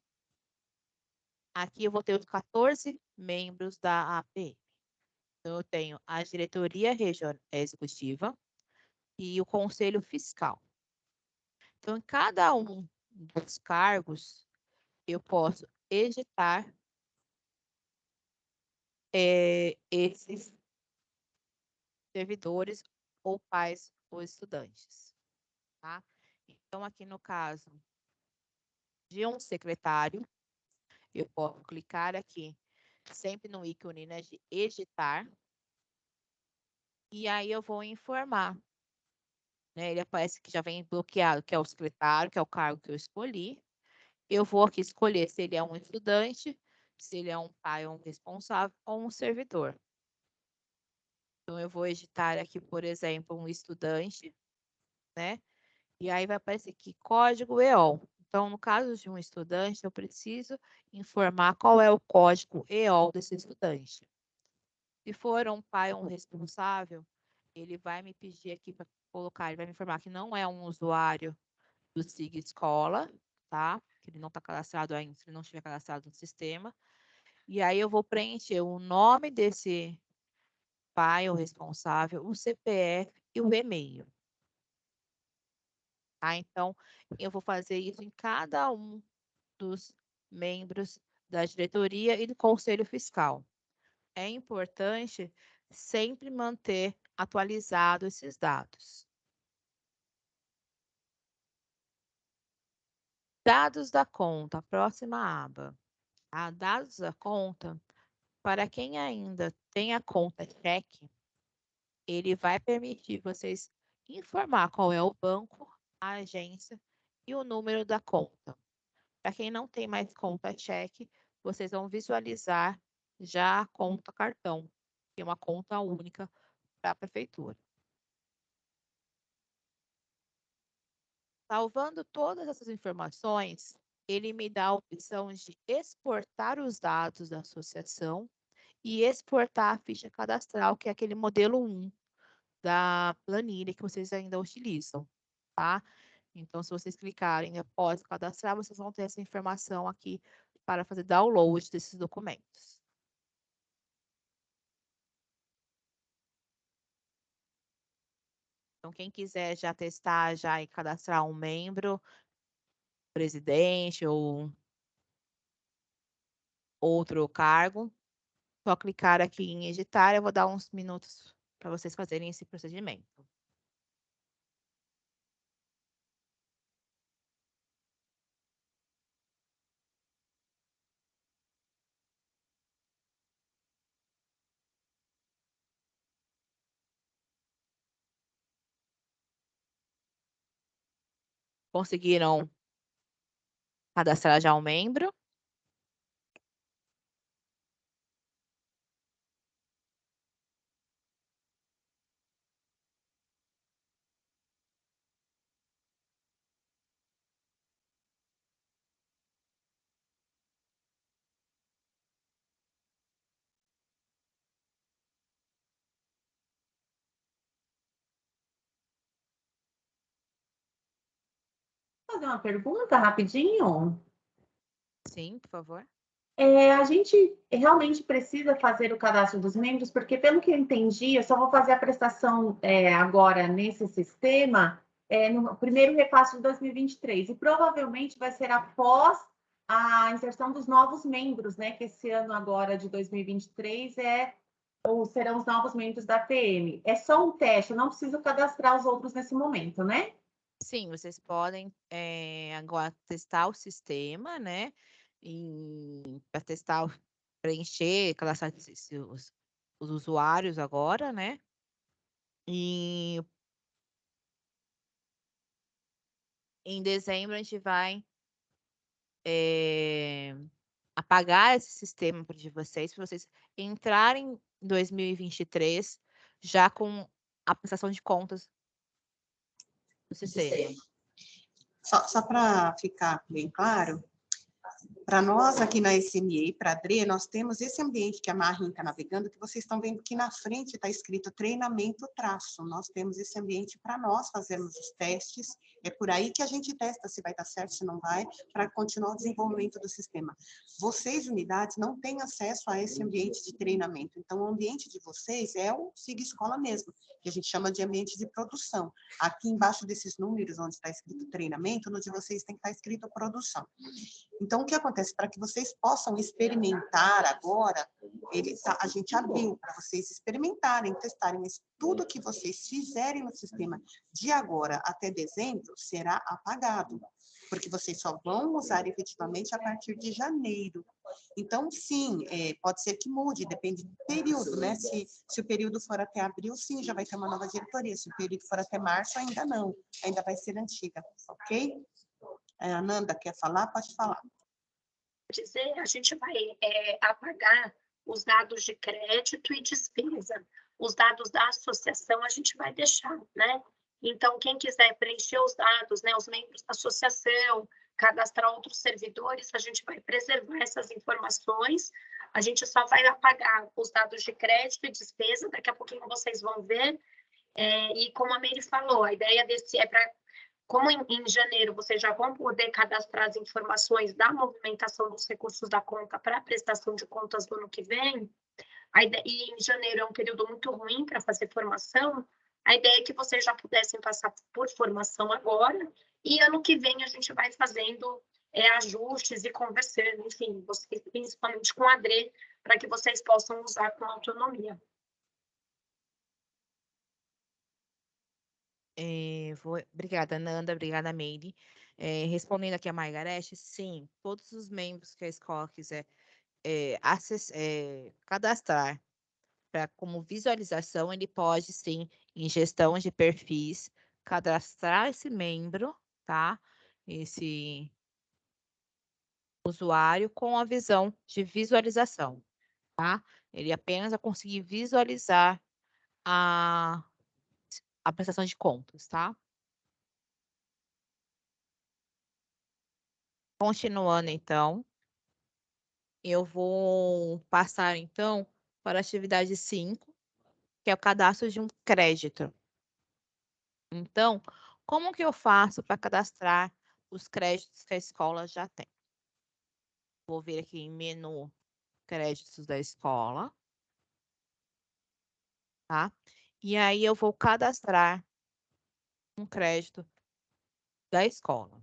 aqui eu vou ter os 14 membros da APM. Então, eu tenho a diretoria executiva e o conselho fiscal. Então, em cada um dos cargos, eu posso editar esses servidores ou pais ou estudantes. Tá? Então, aqui no caso de um secretário, eu posso clicar aqui, sempre no ícone, né, de editar, e aí eu vou informar. Né, ele aparece que já vem bloqueado, que é o secretário, que é o cargo que eu escolhi. Eu vou aqui escolher se ele é um estudante, se ele é um pai ou um responsável ou um servidor. Então, eu vou editar aqui, por exemplo, um estudante, né? E aí vai aparecer aqui código EOL. Então, no caso de um estudante, eu preciso informar qual é o código EOL desse estudante. Se for um pai ou um responsável, ele vai me pedir aqui para colocar, ele vai me informar que não é um usuário do SIG Escola, tá? Que ele não está cadastrado ainda, se ele não estiver cadastrado no sistema. E aí eu vou preencher o nome desse pai ou responsável, o CPF e o e-mail. Tá? Então, eu vou fazer isso em cada um dos membros da diretoria e do conselho fiscal. É importante sempre manter atualizados esses dados. Dados da conta, próxima aba. Tá? Dados da conta, para quem ainda tem a conta cheque, ele vai permitir vocês informar qual é o banco, a agência e o número da conta. Para quem não tem mais conta cheque, vocês vão visualizar já a conta cartão, que é uma conta única para a prefeitura. Salvando todas essas informações, ele me dá a opção de exportar os dados da associação e exportar a ficha cadastral, que é aquele modelo 1 da planilha que vocês ainda utilizam, tá? Então, se vocês clicarem após cadastrar, vocês vão ter essa informação aqui para fazer download desses documentos. Então, quem quiser já testar já e cadastrar um membro, presidente ou outro cargo, só clicar aqui em editar. Eu vou dar uns minutos para vocês fazerem esse procedimento. Conseguiram cadastrar já um membro? Fazer uma pergunta rapidinho? Sim, por favor. A gente realmente precisa fazer o cadastro dos membros, porque, pelo que eu entendi, eu só vou fazer a prestação agora nesse sistema no primeiro repasse de 2023, e provavelmente vai ser após a inserção dos novos membros, né? Que esse ano agora de 2023 ou serão os novos membros da PM. É só um teste, eu não preciso cadastrar os outros nesse momento, né? Sim, vocês podem agora testar o sistema, né? Para testar, preencher, cadastrar os usuários agora, né? E em dezembro a gente vai apagar esse sistema de vocês, para vocês entrarem em 2023 já com a prestação de contas do sistema. Só para ficar bem claro, para nós aqui na SMA, para a DRE, nós temos esse ambiente que a Marin está navegando, que vocês estão vendo que na frente está escrito treinamento traço. Nós temos esse ambiente para nós fazermos os testes. É por aí que a gente testa se vai dar certo, se não vai, para continuar o desenvolvimento do sistema. Vocês, unidades, não têm acesso a esse ambiente de treinamento. Então, o ambiente de vocês é o Siga Escola mesmo, que a gente chama de ambiente de produção. Aqui embaixo desses números, onde está escrito treinamento, no de vocês tem que estar escrito produção. Então, o que acontece? Para que vocês possam experimentar agora, a gente abriu para vocês experimentarem, testarem, mas tudo que vocês fizerem no sistema de agora até dezembro será apagado, porque vocês só vão usar efetivamente a partir de janeiro. Então, sim, pode ser que mude, depende do período, né? Se o período for até abril, sim, já vai ter uma nova diretoria. Se o período for até março, ainda não, ainda vai ser antiga, ok? A Nanda quer falar? Pode falar. A gente vai apagar os dados de crédito e despesa. Os dados da associação a gente vai deixar, né? Então, quem quiser preencher os dados, né, os membros da associação, cadastrar outros servidores, a gente vai preservar essas informações. A gente só vai apagar os dados de crédito e despesa, daqui a pouquinho vocês vão ver. E como a Meire falou, a ideia desse é para... Como em janeiro vocês já vão poder cadastrar as informações da movimentação dos recursos da conta para a prestação de contas do ano que vem, e em janeiro é um período muito ruim para fazer formação, a ideia é que vocês já pudessem passar por formação agora, e ano que vem a gente vai fazendo ajustes e conversando, enfim, vocês, principalmente com a Adrê, para que vocês possam usar com autonomia. Obrigada, Nanda. Obrigada, Meire. Respondendo aqui a Margarete, sim, todos os membros que a escola quiser cadastrar como visualização, ele pode, sim, em gestão de perfis, cadastrar esse membro, tá? esse usuário com a visão de visualização, tá? Ele apenas vai conseguir visualizar a prestação de contas, tá? Continuando, então, eu vou passar, então, para a atividade 5, que é o cadastro de um crédito. Então, como que eu faço para cadastrar os créditos que a escola já tem? Vou vir aqui em menu créditos da escola, tá? E aí eu vou cadastrar um crédito da escola.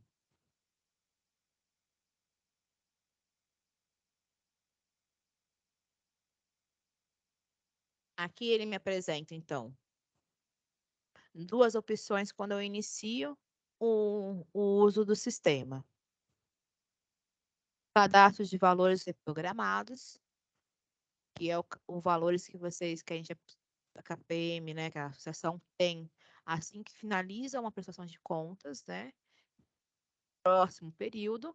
Aqui ele me apresenta, então, duas opções quando eu inicio o uso do sistema. Cadastro de valores reprogramados, que é o valores que a gente, a KPM, né, que a associação tem assim que finaliza uma prestação de contas, né, próximo período,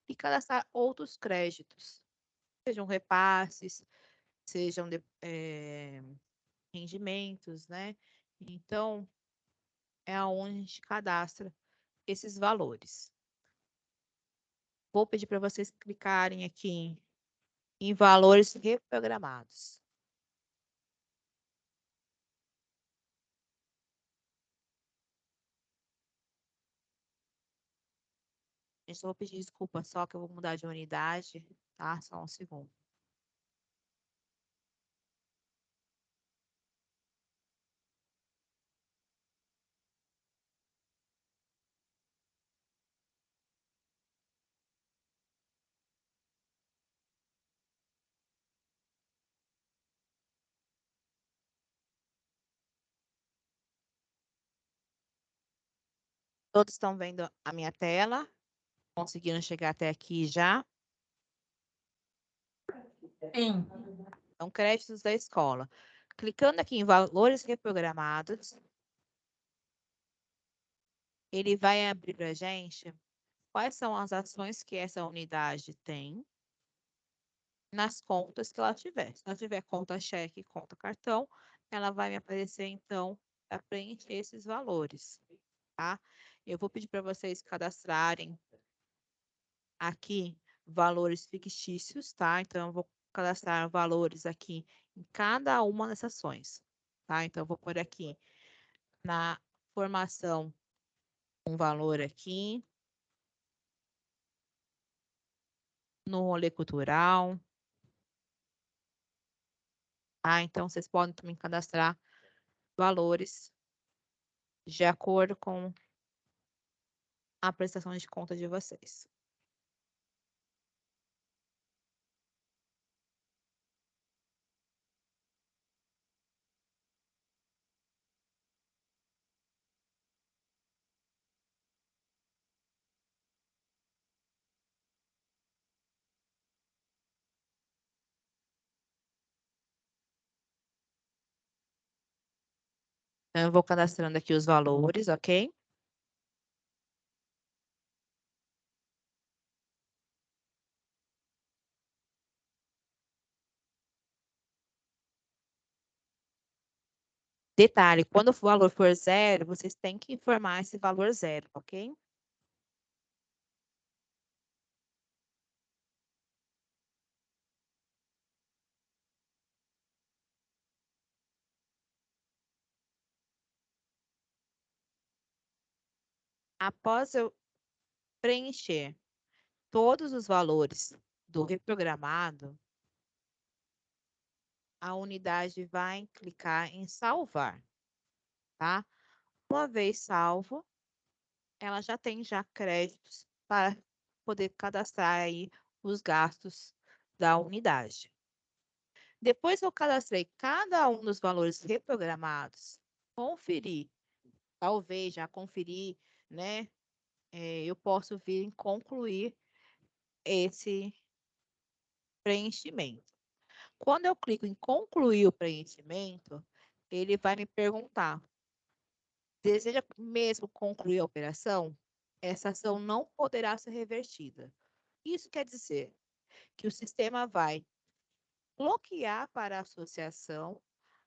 e cadastrar outros créditos, sejam repasses, sejam rendimentos, né? Então, é onde a gente cadastra esses valores. Vou pedir para vocês clicarem aqui em valores reprogramados. Eu só vou pedir desculpa só que eu vou mudar de unidade, tá? Só um segundo. Todos estão vendo a minha tela? Conseguiram chegar até aqui já? Sim. Então, créditos da escola. Clicando aqui em valores reprogramados, ele vai abrir para a gente quais são as ações que essa unidade tem nas contas que ela tiver. Se ela tiver conta cheque, conta cartão, ela vai me aparecer, então, para preencher esses valores, tá? Eu vou pedir para vocês cadastrarem aqui valores fictícios, tá? Então, eu vou cadastrar valores aqui em cada uma dessas ações, tá? Então, eu vou pôr aqui na formação um valor aqui, no rolê cultural, tá? Então, vocês podem também cadastrar valores de acordo com a prestação de conta de vocês. Então, eu vou cadastrando aqui os valores, ok? Detalhe, quando o valor for zero, vocês têm que informar esse valor zero, ok? Após eu preencher todos os valores do reprogramado, a unidade vai clicar em salvar, tá? Uma vez salvo, ela já tem créditos para poder cadastrar aí os gastos da unidade. Depois que eu cadastrei cada um dos valores reprogramados, conferir, talvez já conferir, né? Eu posso vir em concluir esse preenchimento. Quando eu clico em concluir o preenchimento, ele vai me perguntar: deseja mesmo concluir a operação? essa ação não poderá ser revertida. Isso quer dizer que o sistema vai bloquear para a associação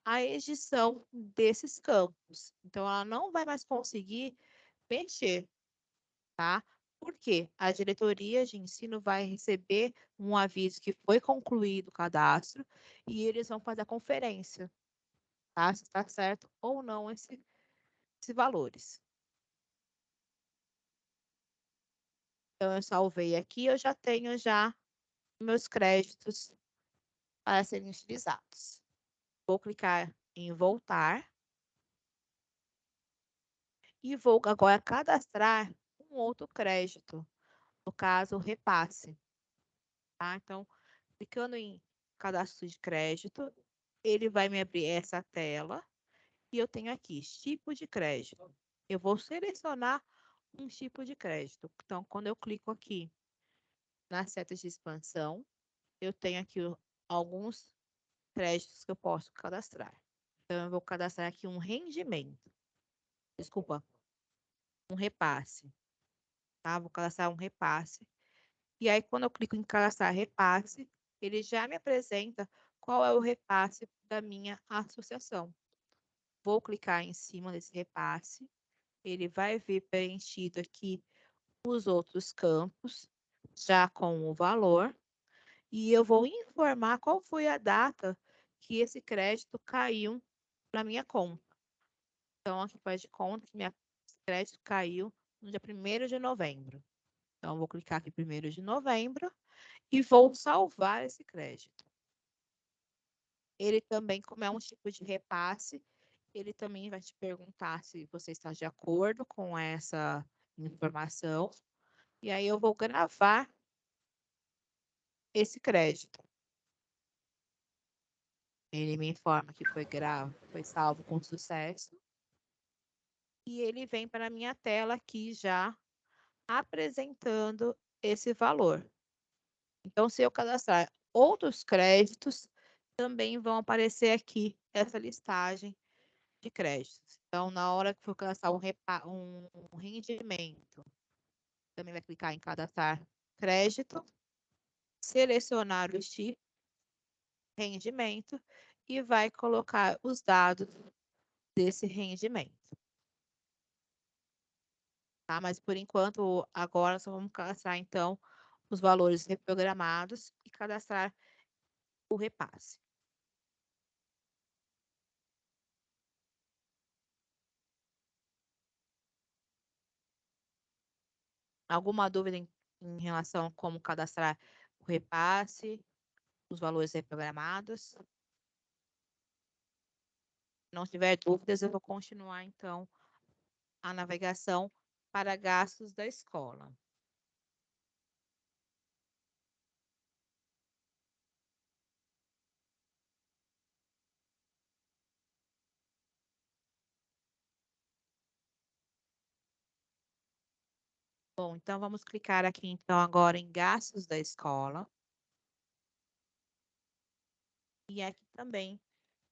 a edição desses campos. Então, ela não vai mais conseguir mexer, tá? Porque a diretoria de ensino vai receber um aviso que foi concluído o cadastro e eles vão fazer a conferência, tá? Se está certo ou não esses valores. Então, eu salvei aqui, eu já tenho meus créditos para serem utilizados. Vou clicar em voltar e vou agora cadastrar um outro crédito, no caso, repasse. Tá? Então, clicando em cadastro de crédito, ele vai me abrir essa tela e eu tenho aqui tipo de crédito. Eu vou selecionar um tipo de crédito. Então, quando eu clico aqui na seta de expansão, eu tenho aqui alguns créditos que eu posso cadastrar. Então, eu vou cadastrar aqui um rendimento. Desculpa, um repasse. Tá? Vou cadastrar um repasse. E aí, quando eu clico em cadastrar repasse, ele já me apresenta qual é o repasse da minha associação. Vou clicar em cima desse repasse. Ele vai vir preenchido aqui os outros campos, já com o valor. E eu vou informar qual foi a data que esse crédito caiu na minha conta. Então, aqui faz de conta que meu crédito caiu no dia 1º de novembro. Então, eu vou clicar aqui 1º de novembro e vou salvar esse crédito. Ele também, como é um tipo de repasse, ele também vai te perguntar se você está de acordo com essa informação. E aí eu vou gravar esse crédito. Ele me informa que foi salvo com sucesso. E ele vem para a minha tela aqui já apresentando esse valor. Então, se eu cadastrar outros créditos, também vão aparecer aqui essa listagem de créditos. Então, na hora que for cadastrar um rendimento, também vai clicar em cadastrar crédito, selecionar o tipo rendimento e vai colocar os dados desse rendimento. Tá? Mas, por enquanto, agora só vamos cadastrar, então, os valores reprogramados e cadastrar o repasse. Alguma dúvida em relação a como cadastrar o repasse, os valores reprogramados? Se não tiver dúvidas, eu vou continuar, então, a navegação para gastos da escola. Bom, então vamos clicar aqui, então, agora em gastos da escola. E aqui também,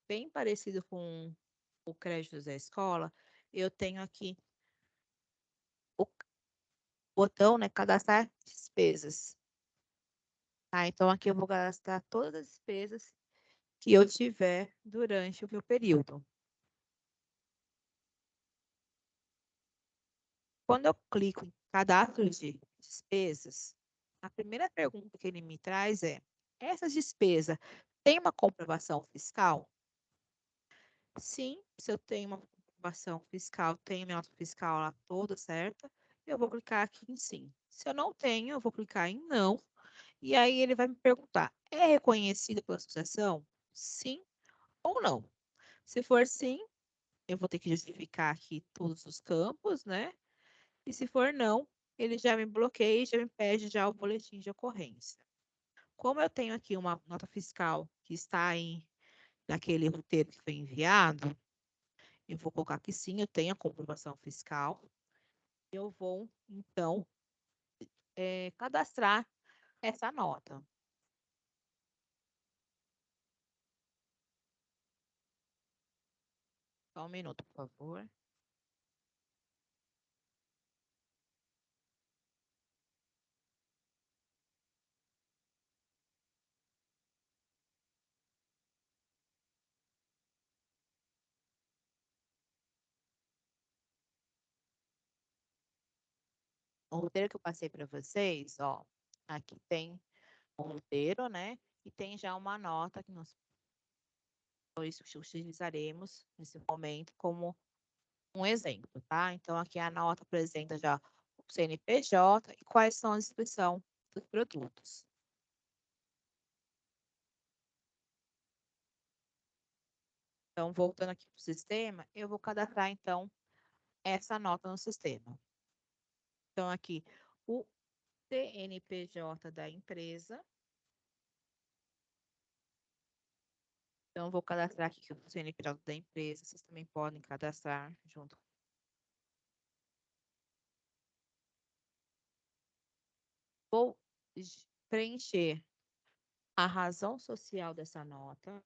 bem parecido com o crédito da escola, eu tenho aqui o botão, né, cadastrar despesas. Tá? Então, aqui eu vou cadastrar todas as despesas que eu tiver durante o meu período. Quando eu clico em cadastro de despesas, a primeira pergunta que ele me traz é: essa despesa tem uma comprovação fiscal? Sim, se eu tenho uma comprovação fiscal, tenho minha nota fiscal lá toda certa, eu vou clicar aqui em sim. Se eu não tenho, eu vou clicar em não. E aí ele vai me perguntar: é reconhecido pela associação? Sim ou não? Se for sim, eu vou ter que justificar aqui todos os campos, né? E se for não, ele já me bloqueia e já me pede já o boletim de ocorrência. Como eu tenho aqui uma nota fiscal que está aí naquele roteiro que foi enviado, eu vou colocar que sim, eu tenho a comprovação fiscal. Eu vou, então, cadastrar essa nota. Só um minuto, por favor. o roteiro que eu passei para vocês, ó, aqui tem o roteiro, né? E tem já uma nota que nós utilizaremos nesse momento como um exemplo, tá? Então, aqui a nota apresenta já o CNPJ e quais são a descrição dos produtos. Então, voltando aqui para o sistema, eu vou cadastrar, então, essa nota no sistema. Então, aqui, o CNPJ da empresa. Então, eu vou cadastrar aqui o CNPJ da empresa. Vocês também podem cadastrar junto. Vou preencher a razão social dessa nota.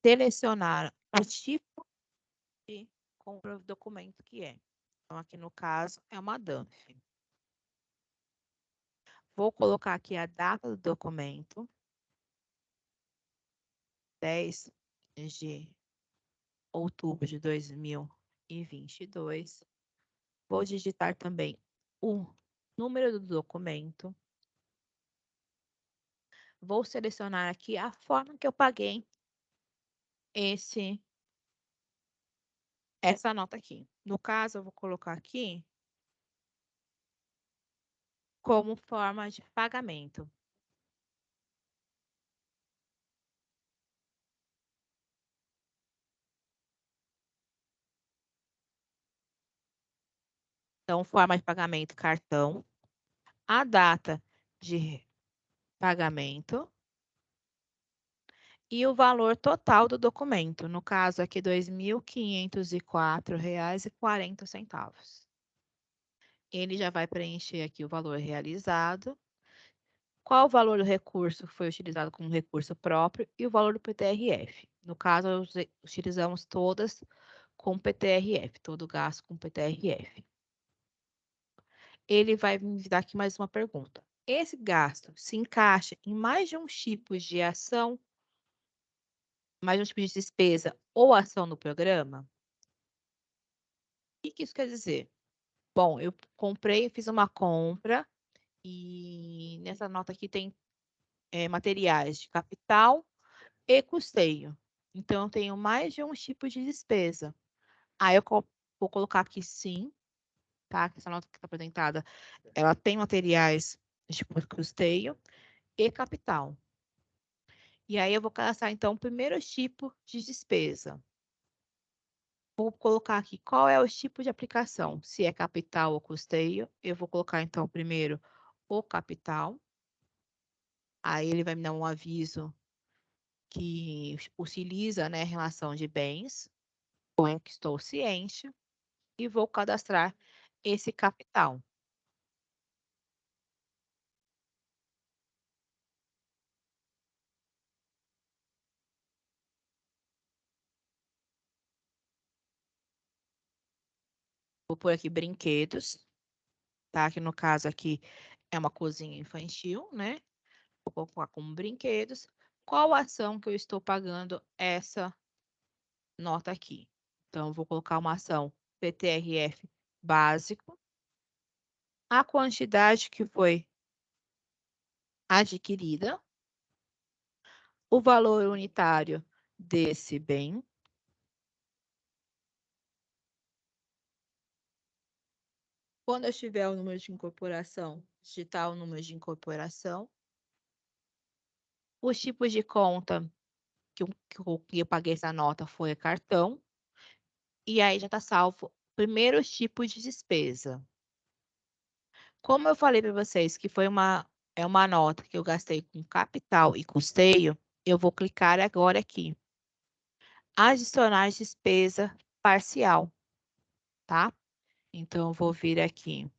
Selecionar o tipo de compra do documento que é. Então, aqui no caso, é uma DANF. Vou colocar aqui a data do documento. 10 de outubro de 2022. Vou digitar também o número do documento. Vou selecionar aqui a forma que eu paguei essa nota aqui. No caso, eu vou colocar aqui como forma de pagamento. Então, forma de pagamento, cartão. A data de pagamento. E o valor total do documento. No caso aqui, R$ 2.504,40. Ele já vai preencher aqui o valor realizado. Qual o valor do recurso que foi utilizado como recurso próprio e o valor do PTRF. No caso, utilizamos todas com PTRF, todo gasto com PTRF. Ele vai me dar aqui mais uma pergunta. Esse gasto se encaixa em mais de um tipo de ação, mais de um tipo de despesa ou ação no programa? O que isso quer dizer? Bom, eu comprei, fiz uma compra e nessa nota aqui tem materiais de capital e custeio. Então, eu tenho mais de um tipo de despesa. Aí, eu vou colocar aqui sim, tá? Essa nota que está apresentada, ela tem materiais de custeio e capital. E aí, eu vou cadastrar, então, o primeiro tipo de despesa. Vou colocar aqui qual é o tipo de aplicação, se é capital ou custeio. Eu vou colocar, então, primeiro o capital. Aí, ele vai me dar um aviso que utiliza, né, relação de bens. Ponho que estou ciente e vou cadastrar esse capital. Vou pôr aqui brinquedos, tá? Que no caso aqui é uma cozinha infantil, né? Vou colocar como brinquedos. Qual ação que eu estou pagando essa nota aqui? Então, eu vou colocar uma ação PTRF básico. A quantidade que foi adquirida. O valor unitário desse bem. Quando eu tiver o número de incorporação, digitar o número de incorporação. Os tipos de conta que eu paguei essa nota foi cartão. E aí já está salvo o primeiro tipo de despesa. Como eu falei para vocês que é uma nota que eu gastei com capital e custeio, eu vou clicar agora aqui. Adicionar despesa parcial, tá? Então, eu vou vir aqui.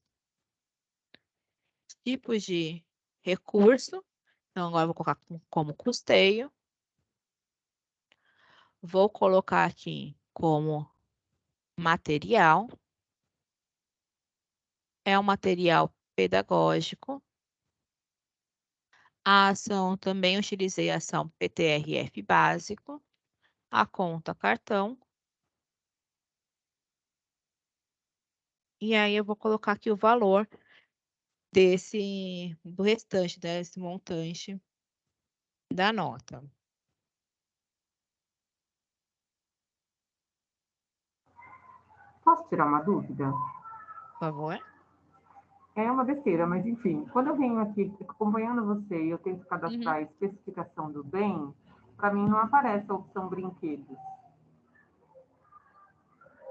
Tipos de recurso. Então, agora eu vou colocar como custeio. Vou colocar aqui como material. é um material pedagógico. A ação, também utilizei a ação PTRF básico, a conta cartão. E aí eu vou colocar aqui o valor do restante, desse montante da nota. Posso tirar uma dúvida? Por favor. É uma besteira, mas enfim, quando eu venho aqui acompanhando você e eu tento cadastrar a especificação do bem, para mim não aparece a opção brinquedos.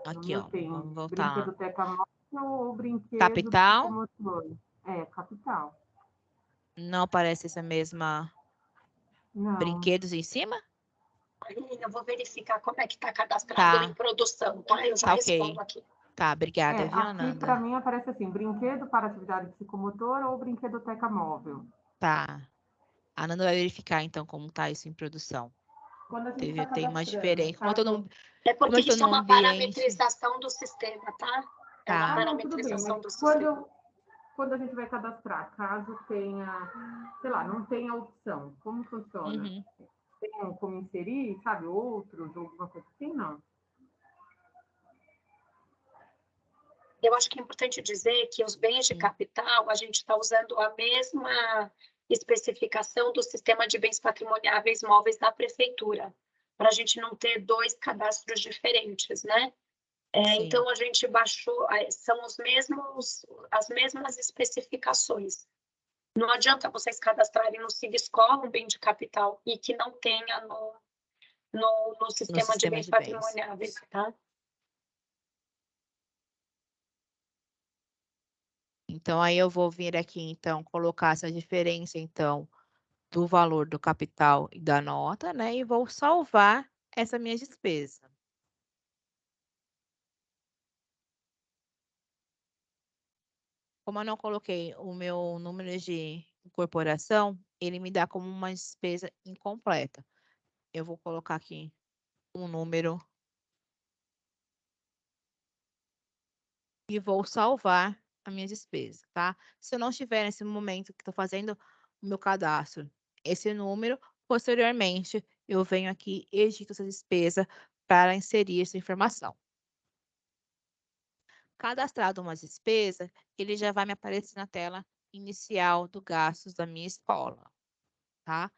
No Aqui, meu ó, tem vamos voltar. brinquedo Teca Móvel ou brinquedo Capital. psicomotor. É, capital. Não aparece essa mesma Não. brinquedos em cima? Eu vou verificar como é que está cadastrado em produção, tá? Eu já Tá, respondo ok. aqui. Tá, obrigada, viu, Aqui Ananda? para mim aparece assim, brinquedo para atividade psicomotor ou brinquedo Teca Móvel. Tá. A Ananda vai verificar, então, como tá isso em produção. Quando a gente tá Tem umas cadastrando, diferenças. É porque isso é uma ambiente. parametrização do sistema, tá? É uma Tá. Não, tudo bem, parametrização mas do sistema. quando a gente vai cadastrar, caso tenha, sei lá, não tenha opção, como funciona? Tem como inserir, sabe, outros, ou alguma coisa assim, não? Eu acho que é importante dizer que os bens de capital, a gente está usando a mesma especificação do sistema de bens patrimoniáveis móveis da prefeitura, para a gente não ter dois cadastros diferentes, né? Então, a gente baixou, são as mesmas especificações. Não adianta vocês cadastrarem no SIG Escola um bem de capital e que não tenha no sistema de bens patrimoniáveis, tá? Então, aí eu vou vir aqui, então, colocar essa diferença, então, do valor do capital e da nota, né? E vou salvar essa minha despesa. Como eu não coloquei o meu número de incorporação, ele me dá como uma despesa incompleta. Eu vou colocar aqui um número e vou salvar a minha despesa, tá? Se eu não estiver nesse momento que estou fazendo o meu cadastro, esse número, posteriormente, eu venho aqui e edito essa despesa para inserir essa informação. Cadastrado uma despesa, ele já vai me aparecer na tela inicial do gastos da minha escola, tá?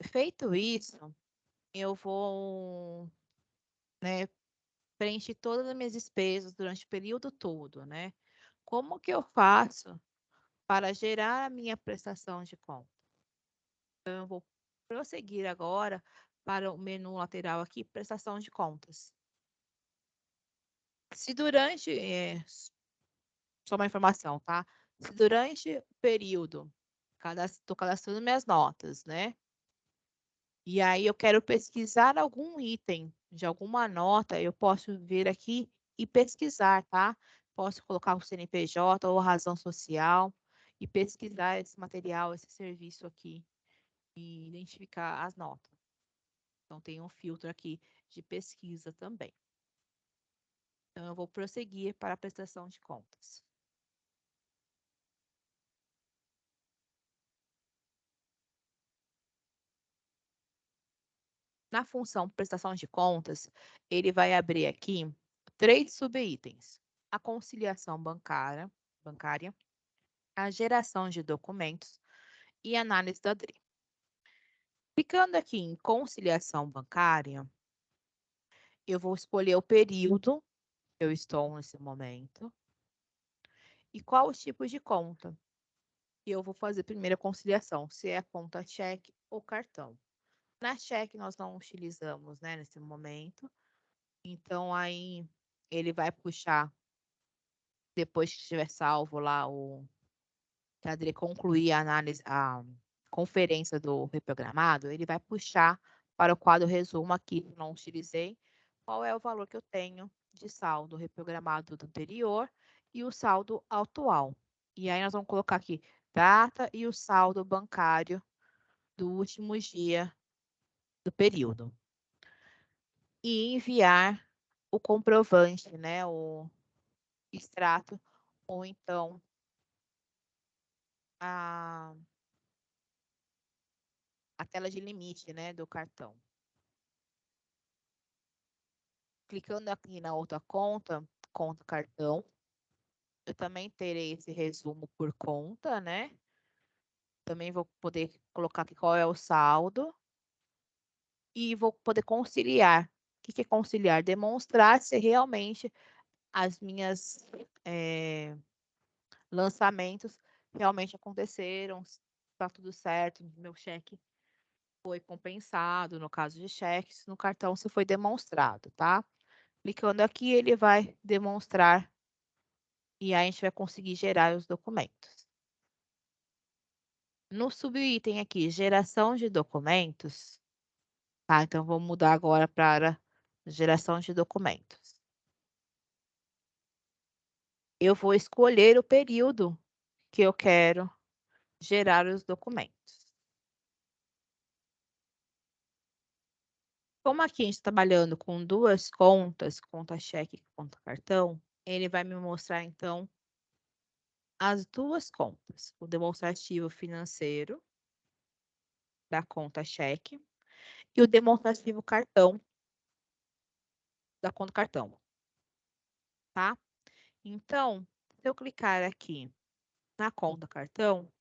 Feito isso, eu vou, né, preencher todas as minhas despesas durante o período todo, né? Como que eu faço para gerar a minha prestação de conta? Então, eu vou prosseguir agora para o menu lateral aqui, prestação de contas. Se durante, só uma informação, tá? Se durante o período, estou cadastrando minhas notas, né? E aí eu quero pesquisar algum item de alguma nota, eu posso vir aqui e pesquisar, tá? Posso colocar o CNPJ ou a razão social e pesquisar esse material, esse serviço aqui e identificar as notas. Então tem um filtro aqui de pesquisa também. Então eu vou prosseguir para a prestação de contas. Na função prestação de contas, ele vai abrir aqui 3 subitens: a conciliação bancária, a geração de documentos e análise da DRE. Clicando aqui em conciliação bancária, eu vou escolher o período que eu estou nesse momento e qual o tipo de conta. E eu vou fazer primeiro a conciliação, se é a conta cheque ou cartão. Na cheque nós não utilizamos, né, nesse momento. Então, aí ele vai puxar, depois que estiver salvo lá que a DRE concluir a análise, a conferência do reprogramado, ele vai puxar para o quadro resumo aqui, que não utilizei, qual é o valor que eu tenho de saldo reprogramado do anterior e o saldo atual. E aí nós vamos colocar aqui data e o saldo bancário do último dia do período. e enviar o comprovante, né, o extrato, ou então a tela de limite, né, do cartão. Clicando aqui na outra conta, conta cartão, eu também terei esse resumo por conta, né? Também vou poder colocar aqui qual é o saldo e vou poder conciliar. O que é conciliar? Demonstrar se realmente as minhas lançamentos realmente aconteceram, está tudo certo, meu cheque foi compensado, no caso de cheques, no cartão se foi demonstrado, tá? Clicando aqui, ele vai demonstrar e aí a gente vai conseguir gerar os documentos. No subitem aqui, geração de documentos, tá? Então, vou mudar agora para geração de documentos. Eu vou escolher o período que eu quero gerar os documentos. Como aqui a gente está trabalhando com duas contas, conta cheque e conta cartão, ele vai me mostrar, então, as duas contas. O demonstrativo financeiro da conta cheque e o demonstrativo cartão da conta cartão, tá? Então, se eu clicar aqui na conta cartão,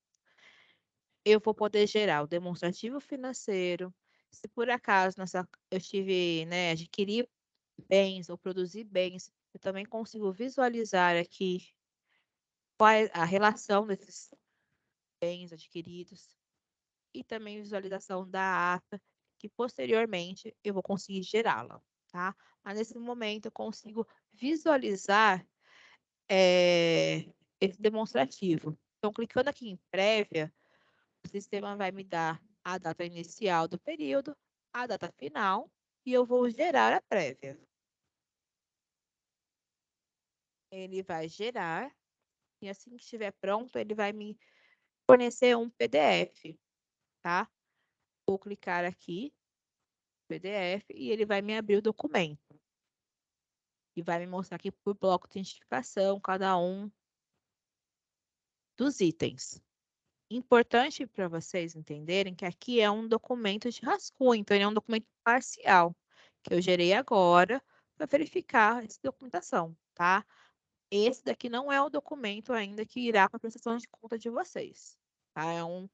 eu vou poder gerar o demonstrativo financeiro. Se por acaso eu tive, né, adquirir bens ou produzir bens, eu também consigo visualizar aqui qual é a relação desses bens adquiridos e também visualização da ata, que posteriormente eu vou conseguir gerá-la, tá? Mas nesse momento eu consigo visualizar esse demonstrativo. Então, clicando aqui em prévia, o sistema vai me dar a data inicial do período, a data final, e eu vou gerar a prévia. Ele vai gerar, e assim que estiver pronto, ele vai me fornecer um PDF, tá? Vou clicar aqui, PDF, e ele vai me abrir o documento. E vai me mostrar aqui por bloco de identificação, cada um dos itens. Importante para vocês entenderem que aqui é um documento de rascunho, então ele é um documento parcial, que eu gerei agora para verificar essa documentação, tá? Esse daqui não é o documento ainda que irá para a prestação de conta de vocês, tá? É um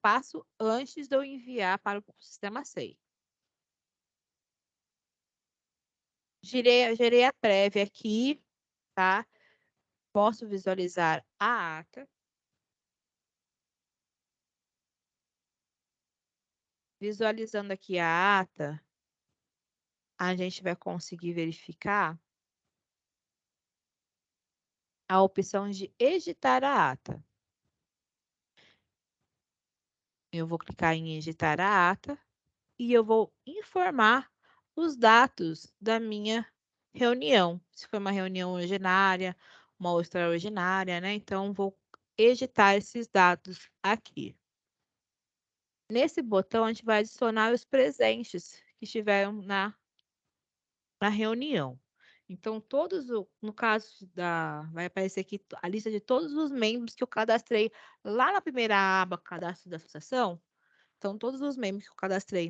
passo antes de eu enviar para o sistema SEI. Gerei a prévia aqui, tá? Posso visualizar a ata. Visualizando aqui a ata, a gente vai conseguir verificar a opção de editar a ata. Eu vou clicar em editar a ata e eu vou informar os dados da minha reunião. Se foi uma reunião ordinária, uma extraordinária, né? Então, vou editar esses dados aqui. Nesse botão, a gente vai adicionar os presentes que estiveram na reunião. Então, no caso vai aparecer aqui a lista de todos os membros que eu cadastrei lá na primeira aba, cadastro da associação. Então, todos os membros que eu cadastrei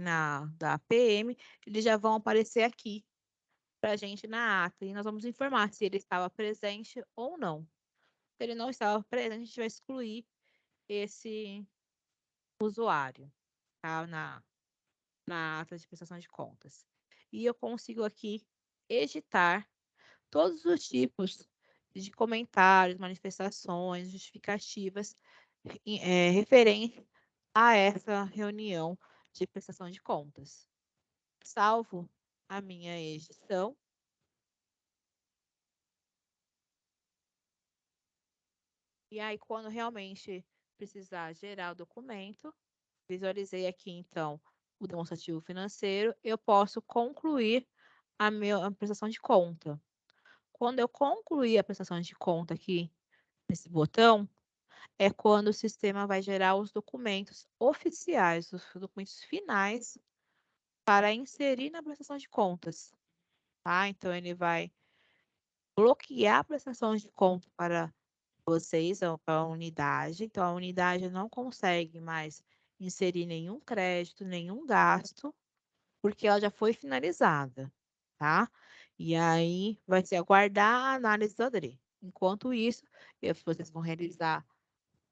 da PM, eles já vão aparecer aqui para a gente na ata. E nós vamos informar se ele estava presente ou não. Se ele não estava presente, a gente vai excluir esse usuário, tá? Na ata de prestação de contas. E eu consigo aqui editar todos os tipos de comentários, manifestações, justificativas referentes a essa reunião de prestação de contas. Salvo a minha edição. E aí, quando realmente precisar gerar o documento, visualizei aqui, então, o demonstrativo financeiro, eu posso concluir a prestação de conta. Quando eu concluir a prestação de conta aqui, nesse botão, é quando o sistema vai gerar os documentos oficiais, os documentos finais para inserir na prestação de contas, tá? Então, ele vai bloquear a prestação de conta para vocês, ou para a unidade. Então, a unidade não consegue mais inserir nenhum crédito, nenhum gasto, porque ela já foi finalizada, tá? E aí, vai ser aguardar a análise do ADRE. Enquanto isso, vocês vão realizar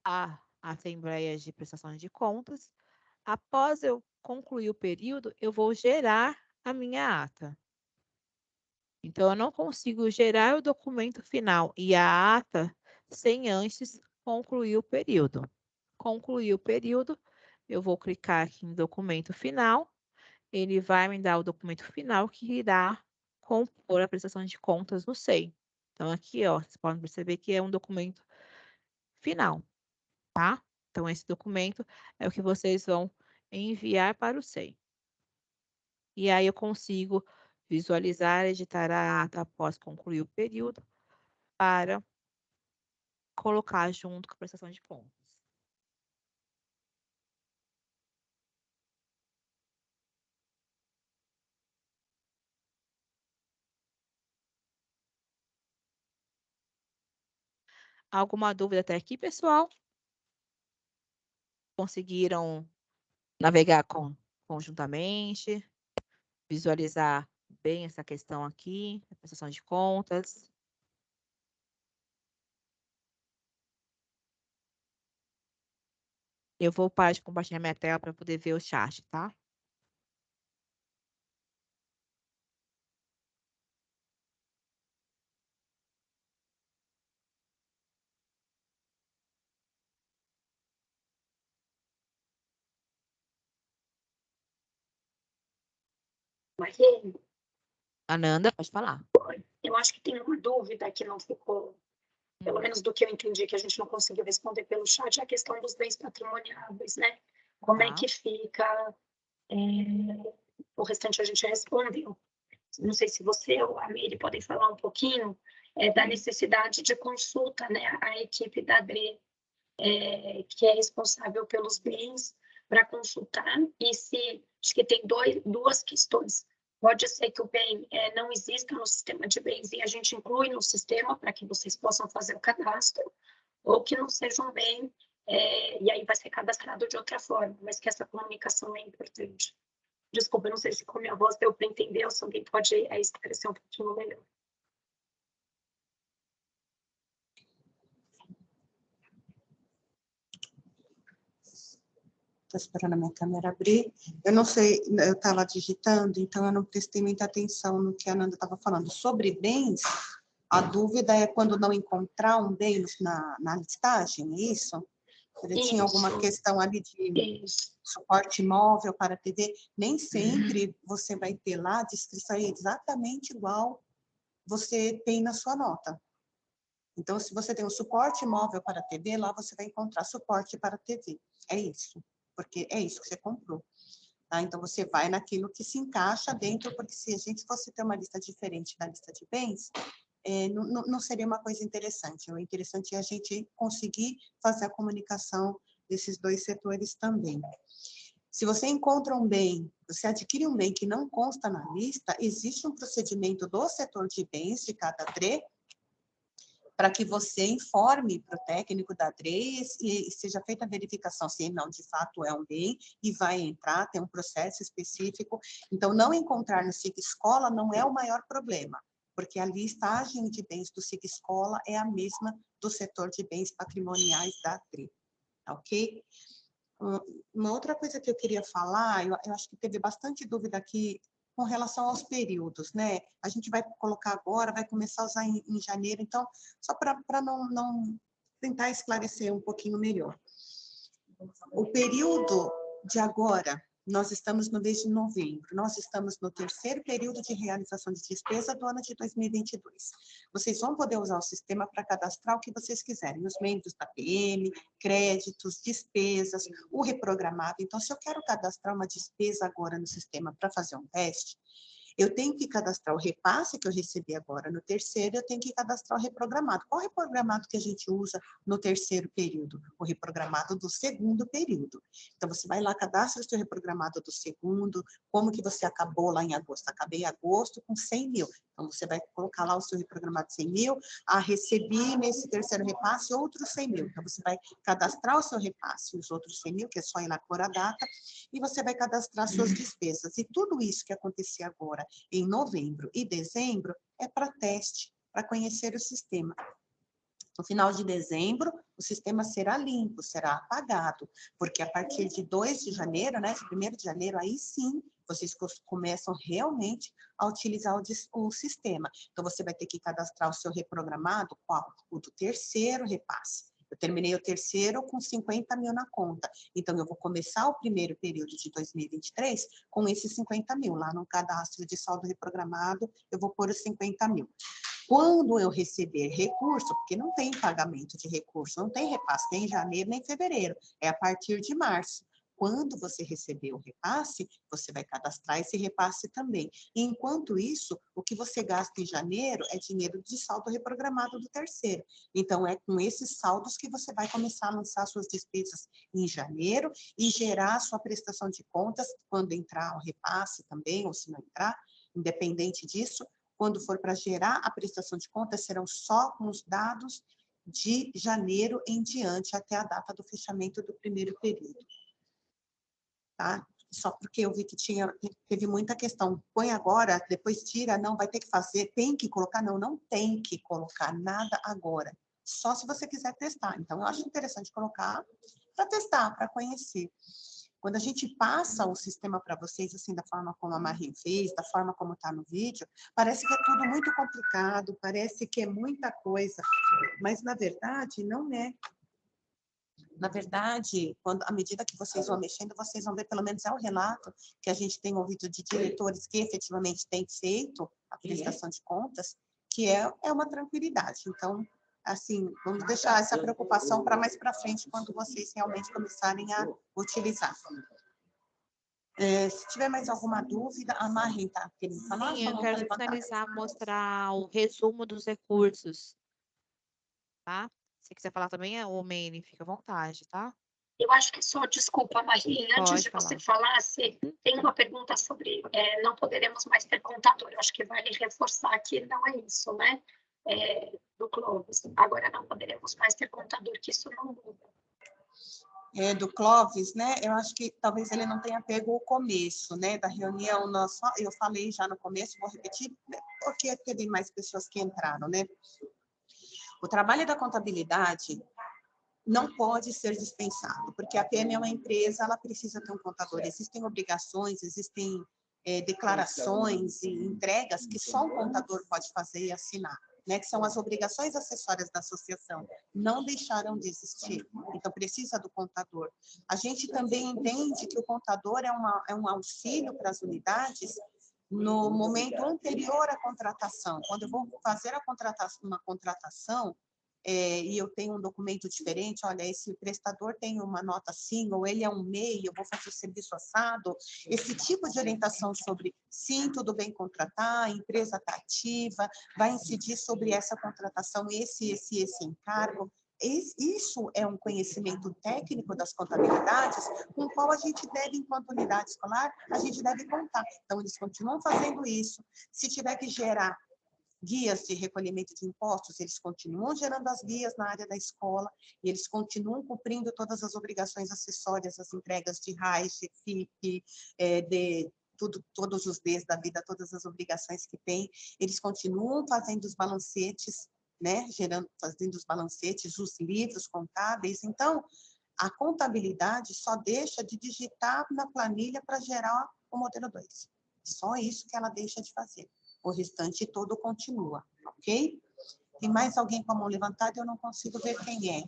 a assembleia de prestação de contas. Após eu concluir o período, eu vou gerar a minha ata. Então, eu não consigo gerar o documento final e a ata sem antes concluir o período. Concluir o período, eu vou clicar aqui em documento final, ele vai me dar o documento final que irá compor a prestação de contas no SEI. Então, aqui, ó, vocês podem perceber que é um documento final, tá? Então, esse documento é o que vocês vão enviar para o SEI. E aí eu consigo visualizar, editar a ata após concluir o período para colocar junto com a prestação de contas. Alguma dúvida até aqui, pessoal? Conseguiram navegar conjuntamente? Visualizar bem essa questão aqui, a prestação de contas? Eu vou parar de compartilhar minha tela para poder ver o chat, tá? Maria, Ananda, pode falar. eu acho que tem uma dúvida que não ficou, pelo menos do que eu entendi, que a gente não conseguiu responder pelo chat, é a questão dos bens patrimoniáveis, né? Como é Tá. que fica? O restante a gente respondeu. Não sei se você ou a Miri podem falar um pouquinho da necessidade de consulta, né, à equipe da DRE, que é responsável pelos bens, para consultar, e se, acho que tem duas questões. Pode ser que o bem não exista no sistema de bens e a gente inclui no sistema para que vocês possam fazer o cadastro, ou que não seja um bem, e aí vai ser cadastrado de outra forma, mas que essa comunicação é importante. Desculpa, não sei se com a minha voz deu para entender ou se alguém pode esclarecer um pouquinho melhor. Estou esperando a minha câmera abrir. Eu não sei, eu estava digitando, então eu não prestei muita atenção no que a Nanda estava falando. Sobre bens, a dúvida é quando não encontrar um bem na listagem, é isso? Ele tinha alguma questão ali de suporte móvel para TV. Nem sempre você vai ter lá a descrição exatamente igual você tem na sua nota. Então, se você tem um suporte móvel para TV, lá você vai encontrar suporte para TV. É isso, porque é isso que você comprou. Tá? Então, você vai naquilo que se encaixa dentro, porque se a gente fosse ter uma lista diferente da lista de bens, não seria uma coisa interessante. O interessante é a gente conseguir fazer a comunicação desses dois setores também. Se você encontra um bem, você adquire um bem que não consta na lista, existe um procedimento do setor de bens de cada DRE para que você informe para o técnico da DRE e seja feita a verificação se não, de fato, é um bem e vai entrar, tem um processo específico. Então, não encontrar no SIG Escola não é o maior problema, porque a listagem de bens do SIG Escola é a mesma do setor de bens patrimoniais da DRE, ok? Uma outra coisa que eu queria falar, eu acho que teve bastante dúvida aqui com relação aos períodos, né? A gente vai colocar agora, vai começar a usar em janeiro, então, só para não tentar esclarecer um pouquinho melhor. O período de agora, nós estamos no mês de novembro, nós estamos no terceiro período de realização de despesa do ano de 2022. Vocês vão poder usar o sistema para cadastrar o que vocês quiserem, os membros da PM, créditos, despesas, o reprogramado. Então, se eu quero cadastrar uma despesa agora no sistema para fazer um teste, Eu tenho que cadastrar o repasse que eu recebi agora no terceiro, eu tenho que cadastrar o reprogramado. Qual reprogramado que a gente usa no terceiro período? O reprogramado do segundo período. Então, você vai lá, cadastra o seu reprogramado do segundo, como que você acabou lá em agosto? Acabei em agosto com 100 mil. Então, você vai colocar lá o seu reprogramado de 100 mil, recebi nesse terceiro repasse outros 100 mil. Então, você vai cadastrar o seu repasse, os outros 100 mil, que é só ir lá por a data, e você vai cadastrar suas despesas. E tudo isso que acontecer agora em novembro e dezembro é para teste, para conhecer o sistema. No final de dezembro, o sistema será limpo, será apagado, porque a partir de 2 de janeiro, né, de 1º de janeiro, aí sim, vocês começam realmente a utilizar o sistema. Então, você vai ter que cadastrar o seu reprogramado, qual? O do terceiro repasse. Eu terminei o terceiro com 50 mil na conta. Então, eu vou começar o primeiro período de 2023 com esses 50 mil. Lá no cadastro de saldo reprogramado, eu vou pôr os 50 mil. Quando eu receber recurso, porque não tem pagamento de recurso, não tem repasse nem em janeiro nem em fevereiro, é a partir de março. Quando você receber o repasse, você vai cadastrar esse repasse também. E, enquanto isso, o que você gasta em janeiro é dinheiro de saldo reprogramado do terceiro. Então, é com esses saldos que você vai começar a lançar suas despesas em janeiro e gerar a sua prestação de contas quando entrar o repasse também, ou se não entrar, independente disso. Quando for para gerar a prestação de contas, serão só com os dados de janeiro em diante, até a data do fechamento do primeiro período. Tá? Só porque eu vi que teve muita questão. Põe agora, depois tira, não, vai ter que fazer, tem que colocar, não, não tem que colocar nada agora. Só se você quiser testar. Então, eu acho interessante colocar para testar, para conhecer. Quando a gente passa o sistema para vocês, assim, da forma como a Marie fez, da forma como está no vídeo, parece que é tudo muito complicado, parece que é muita coisa, mas, na verdade, não é. Na verdade, à medida que vocês vão mexendo, vocês vão ver, pelo menos é o relato que a gente tem ouvido de diretores que efetivamente têm feito a prestação de contas, que é uma tranquilidade. Então, assim, vamos deixar essa preocupação para mais para frente, quando vocês realmente começarem a utilizar. Se tiver mais alguma dúvida, a Marie está querendo falar? Sim, eu quero finalizar, mostrar o resumo dos recursos, tá? Se quiser falar também, o Meire, fica à vontade, tá? Eu acho que só, desculpa, Marie, antes de você falar, tem uma pergunta sobre não poderemos mais ter contador. Eu acho que vale reforçar que não é isso, né? Do Clóvis. Agora não poderemos mais ter contador, que isso não muda. Do Clóvis, né? Eu acho que talvez ele não tenha pego o começo, né, da reunião. Eu falei já no começo, vou repetir, porque teve mais pessoas que entraram, né? O trabalho da contabilidade não pode ser dispensado, porque a PM é uma empresa, ela precisa ter um contador. Existem obrigações, existem declarações e entregas que só um contador pode fazer e assinar, né? Que são as obrigações acessórias da associação. Não deixaram de existir, então precisa do contador. A gente também entende que o contador é um auxílio para as unidades no momento anterior à contratação. Quando eu vou fazer uma contratação, e eu tenho um documento diferente, olha, esse prestador tem uma nota assim, ou ele é um MEI, eu vou fazer o serviço assado, esse tipo de orientação sobre, sim, tudo bem contratar, a empresa está ativa, vai incidir sobre essa contratação, esse encargo. Isso é um conhecimento técnico das contabilidades com o qual a gente deve, enquanto unidade escolar, a gente deve contar. Então, eles continuam fazendo isso. Se tiver que gerar guias de recolhimento de impostos, eles continuam gerando as guias na área da escola e eles continuam cumprindo todas as obrigações acessórias, as entregas de RAIS, de FIP, todos os Ds da vida, todas as obrigações que tem. Eles continuam fazendo os balancetes, né, fazendo os balancetes, os livros contábeis. Então, a contabilidade só deixa de digitar na planilha para gerar o modelo 2. Só isso que ela deixa de fazer. O restante todo continua, ok? Tem mais alguém com a mão levantada? Eu não consigo ver quem é.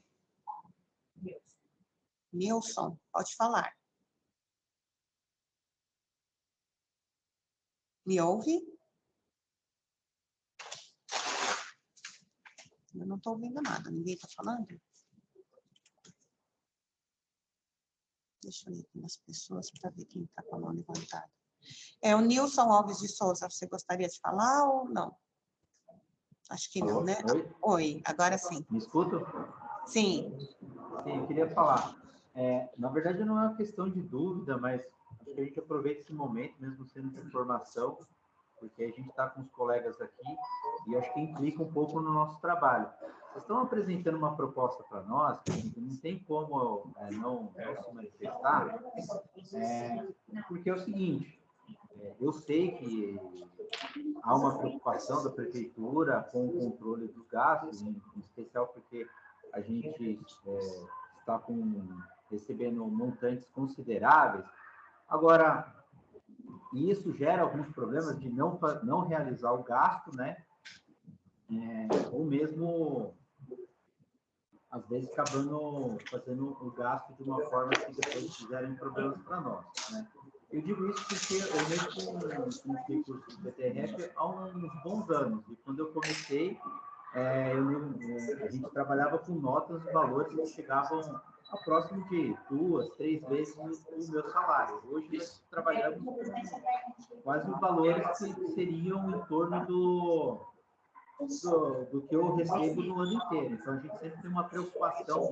Nilson, pode falar. Me ouve? Eu não estou ouvindo nada. Ninguém está falando? Deixa eu ir aqui nas pessoas para ver quem está com a mão levantada. O Nilson Alves de Souza, você gostaria de falar ou não? Acho que não, né? Oi? Oi, agora sim. Me escuta? Sim. Sim, eu queria falar. Na verdade, não é uma questão de dúvida, mas acho que a gente aproveita esse momento, mesmo sendo de formação, porque a gente está com os colegas aqui e acho que implica um pouco no nosso trabalho. Vocês estão apresentando uma proposta para nós, que não tem como não se manifestar, porque é o seguinte, eu sei que há uma preocupação da prefeitura com o controle dos gastos, em especial porque a gente está recebendo montantes consideráveis. Agora, isso gera alguns problemas de não realizar o gasto, né? Ou mesmo, às vezes, acabando fazendo o gasto de uma forma que depois gerem problemas para nós, né? Eu digo isso porque eu mexo com os recursos do PTRF há uns bons anos, e quando eu comecei, a gente trabalhava com notas, valores que chegavam a próximo de 2, 3 vezes o meu salário. Hoje nós trabalhamos com quase valores que seriam em torno do que eu recebo no ano inteiro. Então, a gente sempre tem uma preocupação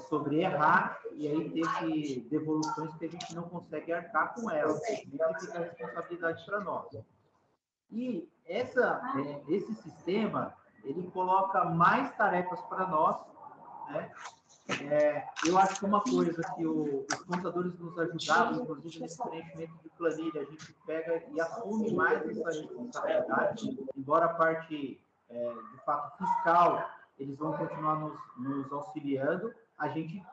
sobre errar e aí ter devoluções que a gente não consegue arcar com elas. Sempre fica a responsabilidade para nós. E esse sistema, ele coloca mais tarefas para nós, né? Eu acho que uma coisa que os contadores nos ajudavam, inclusive nesse preenchimento de planilha, a gente pega e assume mais essa responsabilidade, embora a parte, de fato, fiscal, eles vão continuar nos auxiliando, a gente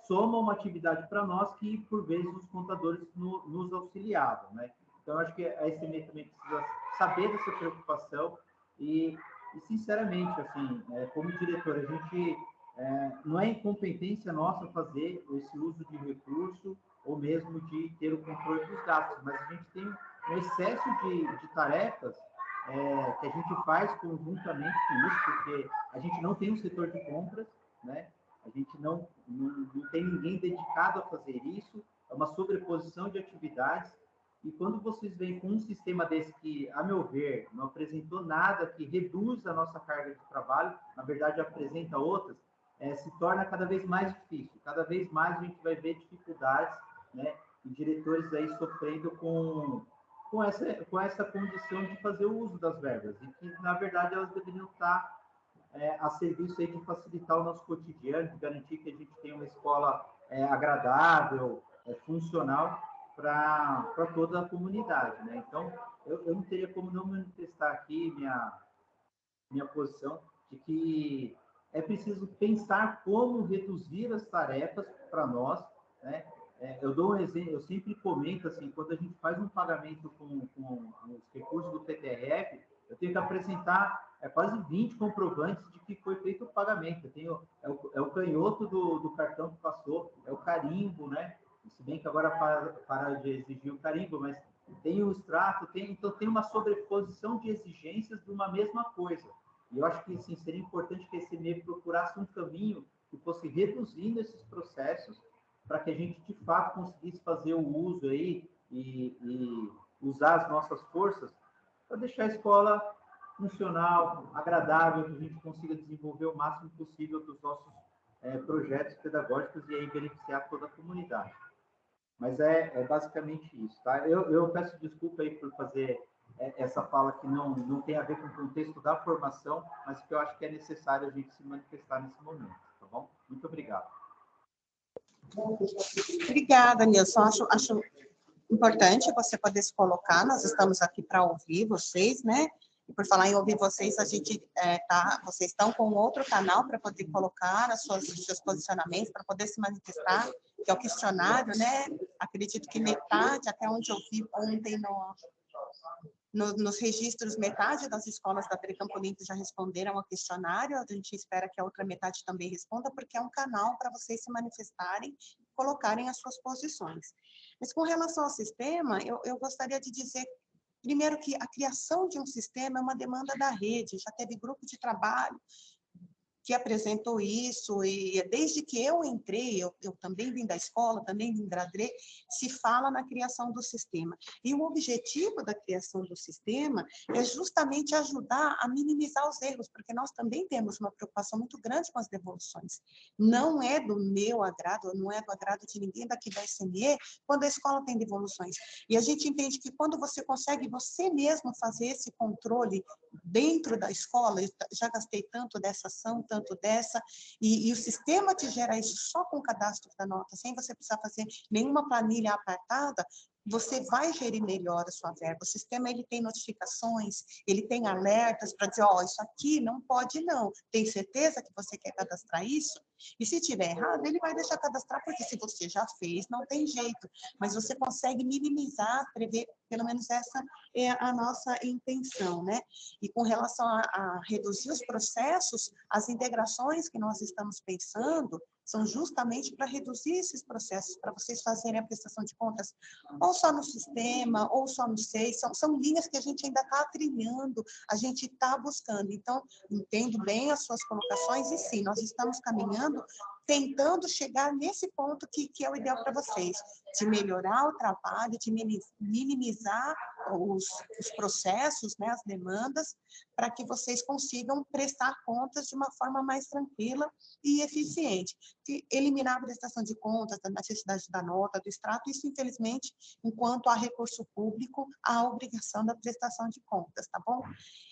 soma uma atividade para nós que, por vezes, os contadores nos auxiliavam, né? Então, acho que a SME também precisa saber dessa preocupação e sinceramente, assim, como diretor, a gente... não é incompetência nossa fazer esse uso de recurso ou mesmo de ter o controle dos gastos, mas a gente tem um excesso de tarefas que a gente faz conjuntamente com isso, porque a gente não tem um setor de compras, né? A gente não tem ninguém dedicado a fazer isso, é uma sobreposição de atividades, e quando vocês vêm com um sistema desse que, a meu ver, não apresentou nada que reduz a nossa carga de trabalho, na verdade apresenta outras, se torna cada vez mais difícil. Cada vez mais a gente vai ver dificuldades, né? E diretores aí sofrendo com essa condição de fazer o uso das verbas. E que, na verdade, elas deveriam estar a serviço aí de facilitar o nosso cotidiano, de garantir que a gente tenha uma escola agradável, funcional para toda a comunidade, né? Então, eu não teria como não manifestar aqui minha posição de que é preciso pensar como reduzir as tarefas para nós, né? Eu dou um exemplo, eu sempre comento assim, quando a gente faz um pagamento com os recursos do PTRF, eu tenho que apresentar quase 20 comprovantes de que foi feito o pagamento. Eu tenho, o canhoto do cartão que passou, é o carimbo, né? Se bem que agora para de exigir o carimbo, mas tem o extrato, então tem uma sobreposição de exigências de uma mesma coisa. E eu acho que assim, seria importante que esse MEI procurasse um caminho que fosse reduzindo esses processos para que a gente, de fato, conseguisse fazer o uso aí e usar as nossas forças para deixar a escola funcional, agradável, que a gente consiga desenvolver o máximo possível dos nossos projetos pedagógicos e aí beneficiar toda a comunidade. Mas é basicamente isso, tá? Eu peço desculpa aí por fazer essa fala que não tem a ver com o contexto da formação, mas que eu acho que é necessário a gente se manifestar nesse momento, tá bom? Muito obrigado. Obrigada, Nilson. Acho importante você poder se colocar, nós estamos aqui para ouvir vocês, né? E por falar em ouvir vocês, a gente vocês estão com outro canal para poder colocar os seus posicionamentos, para poder se manifestar, que é o questionário, né? Acredito que metade, até onde eu vi ontem nos registros, metade das escolas da Campo Limpo já responderam ao questionário, a gente espera que a outra metade também responda, porque é um canal para vocês se manifestarem, colocarem as suas posições. Mas com relação ao sistema, eu gostaria de dizer, primeiro, que a criação de um sistema é uma demanda da rede, já teve grupo de trabalho que apresentou isso, e desde que eu entrei, eu também vim da escola, também vim da ADRE, se fala na criação do sistema. E o objetivo da criação do sistema é justamente ajudar a minimizar os erros, porque nós também temos uma preocupação muito grande com as devoluções. Não é do meu agrado, não é do agrado de ninguém daqui da SME, quando a escola tem devoluções. E a gente entende que quando você consegue você mesmo fazer esse controle dentro da escola, eu já gastei tanto dessa ação, tanto dessa, e o sistema te gera isso só com o cadastro da nota, sem você precisar fazer nenhuma planilha apartada, você vai gerir melhor a sua verba. O sistema, ele tem notificações, ele tem alertas para dizer, ó, isso aqui não pode não. Tem certeza que você quer cadastrar isso? E se tiver errado, ele vai deixar cadastrar, porque se você já fez, não tem jeito. Mas você consegue minimizar, prever, pelo menos essa é a nossa intenção, né? E com relação a reduzir os processos, as integrações que nós estamos pensando são justamente para reduzir esses processos, para vocês fazerem a prestação de contas ou só no sistema, ou só no SEI, são linhas que a gente ainda está trilhando, a gente está buscando. Então, entendo bem as suas colocações, e sim, nós estamos caminhando, tentando chegar nesse ponto que é o ideal para vocês, de melhorar o trabalho, de minimizar os processos, né, as demandas, para que vocês consigam prestar contas de uma forma mais tranquila e eficiente. E eliminar a prestação de contas, a necessidade da nota, do extrato, isso, infelizmente, enquanto há recurso público, há a obrigação da prestação de contas, tá bom?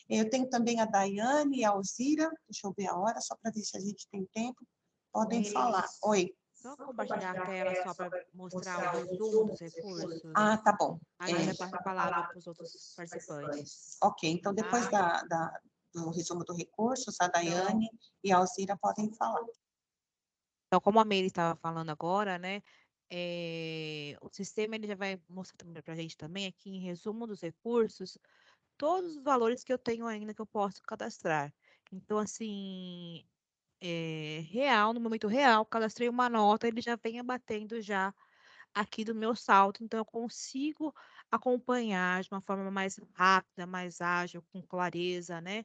Eu tenho também a Daiane e a Alzira, deixa eu ver a hora, só para ver se a gente tem tempo. Podem falar. Oi. Só compartilhar a tela só para mostrar o resumo dos recursos. Ah, tá bom. Aí já passa a palavra para os outros participantes. Ok, então depois do resumo do recursos, a Daiane e a Alzira podem falar. Então, como a Meire estava falando agora, né? O sistema ele já vai mostrar para a gente também aqui em resumo dos recursos todos os valores que eu tenho ainda que eu posso cadastrar. Então, assim, no momento real, cadastrei uma nota, ele já vem abatendo já aqui do meu saldo, então eu consigo acompanhar de uma forma mais rápida, mais ágil, com clareza, né?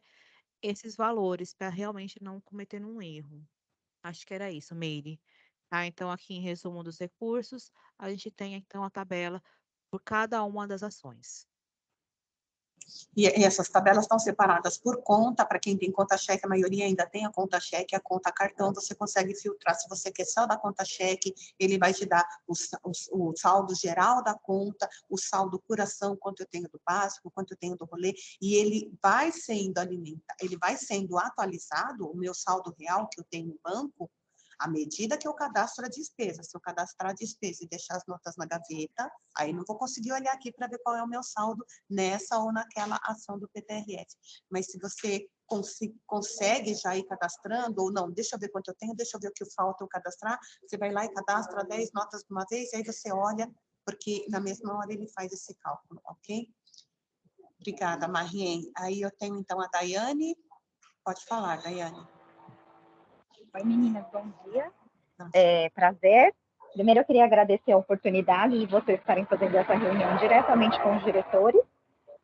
Esses valores, para realmente não cometer um erro. Acho que era isso, Meire. Tá? Então, aqui em resumo dos recursos, a gente tem então a tabela por cada uma das ações. E essas tabelas estão separadas por conta, para quem tem conta-cheque, a maioria ainda tem a conta-cheque, a conta-cartão, você consegue filtrar. Se você quer só da conta-cheque, ele vai te dar o saldo geral da conta, o saldo por ação, quanto eu tenho do básico, quanto eu tenho do rolê, e ele vai sendo ele vai sendo atualizado, o meu saldo real que eu tenho no banco, à medida que eu cadastro a despesa. Se eu cadastrar a despesa e deixar as notas na gaveta, aí não vou conseguir olhar aqui para ver qual é o meu saldo nessa ou naquela ação do PTRF. Mas se você consegue já ir cadastrando, ou não, deixa eu ver quanto eu tenho, deixa eu ver o que falta eu cadastrar, você vai lá e cadastra 10 notas de uma vez, e aí você olha, porque na mesma hora ele faz esse cálculo, ok? Obrigada, Marien. Aí eu tenho, então, a Daiane. Pode falar, Daiane. Oi, meninas, bom dia. Prazer. Primeiro, eu queria agradecer a oportunidade de vocês estarem fazendo essa reunião diretamente com os diretores,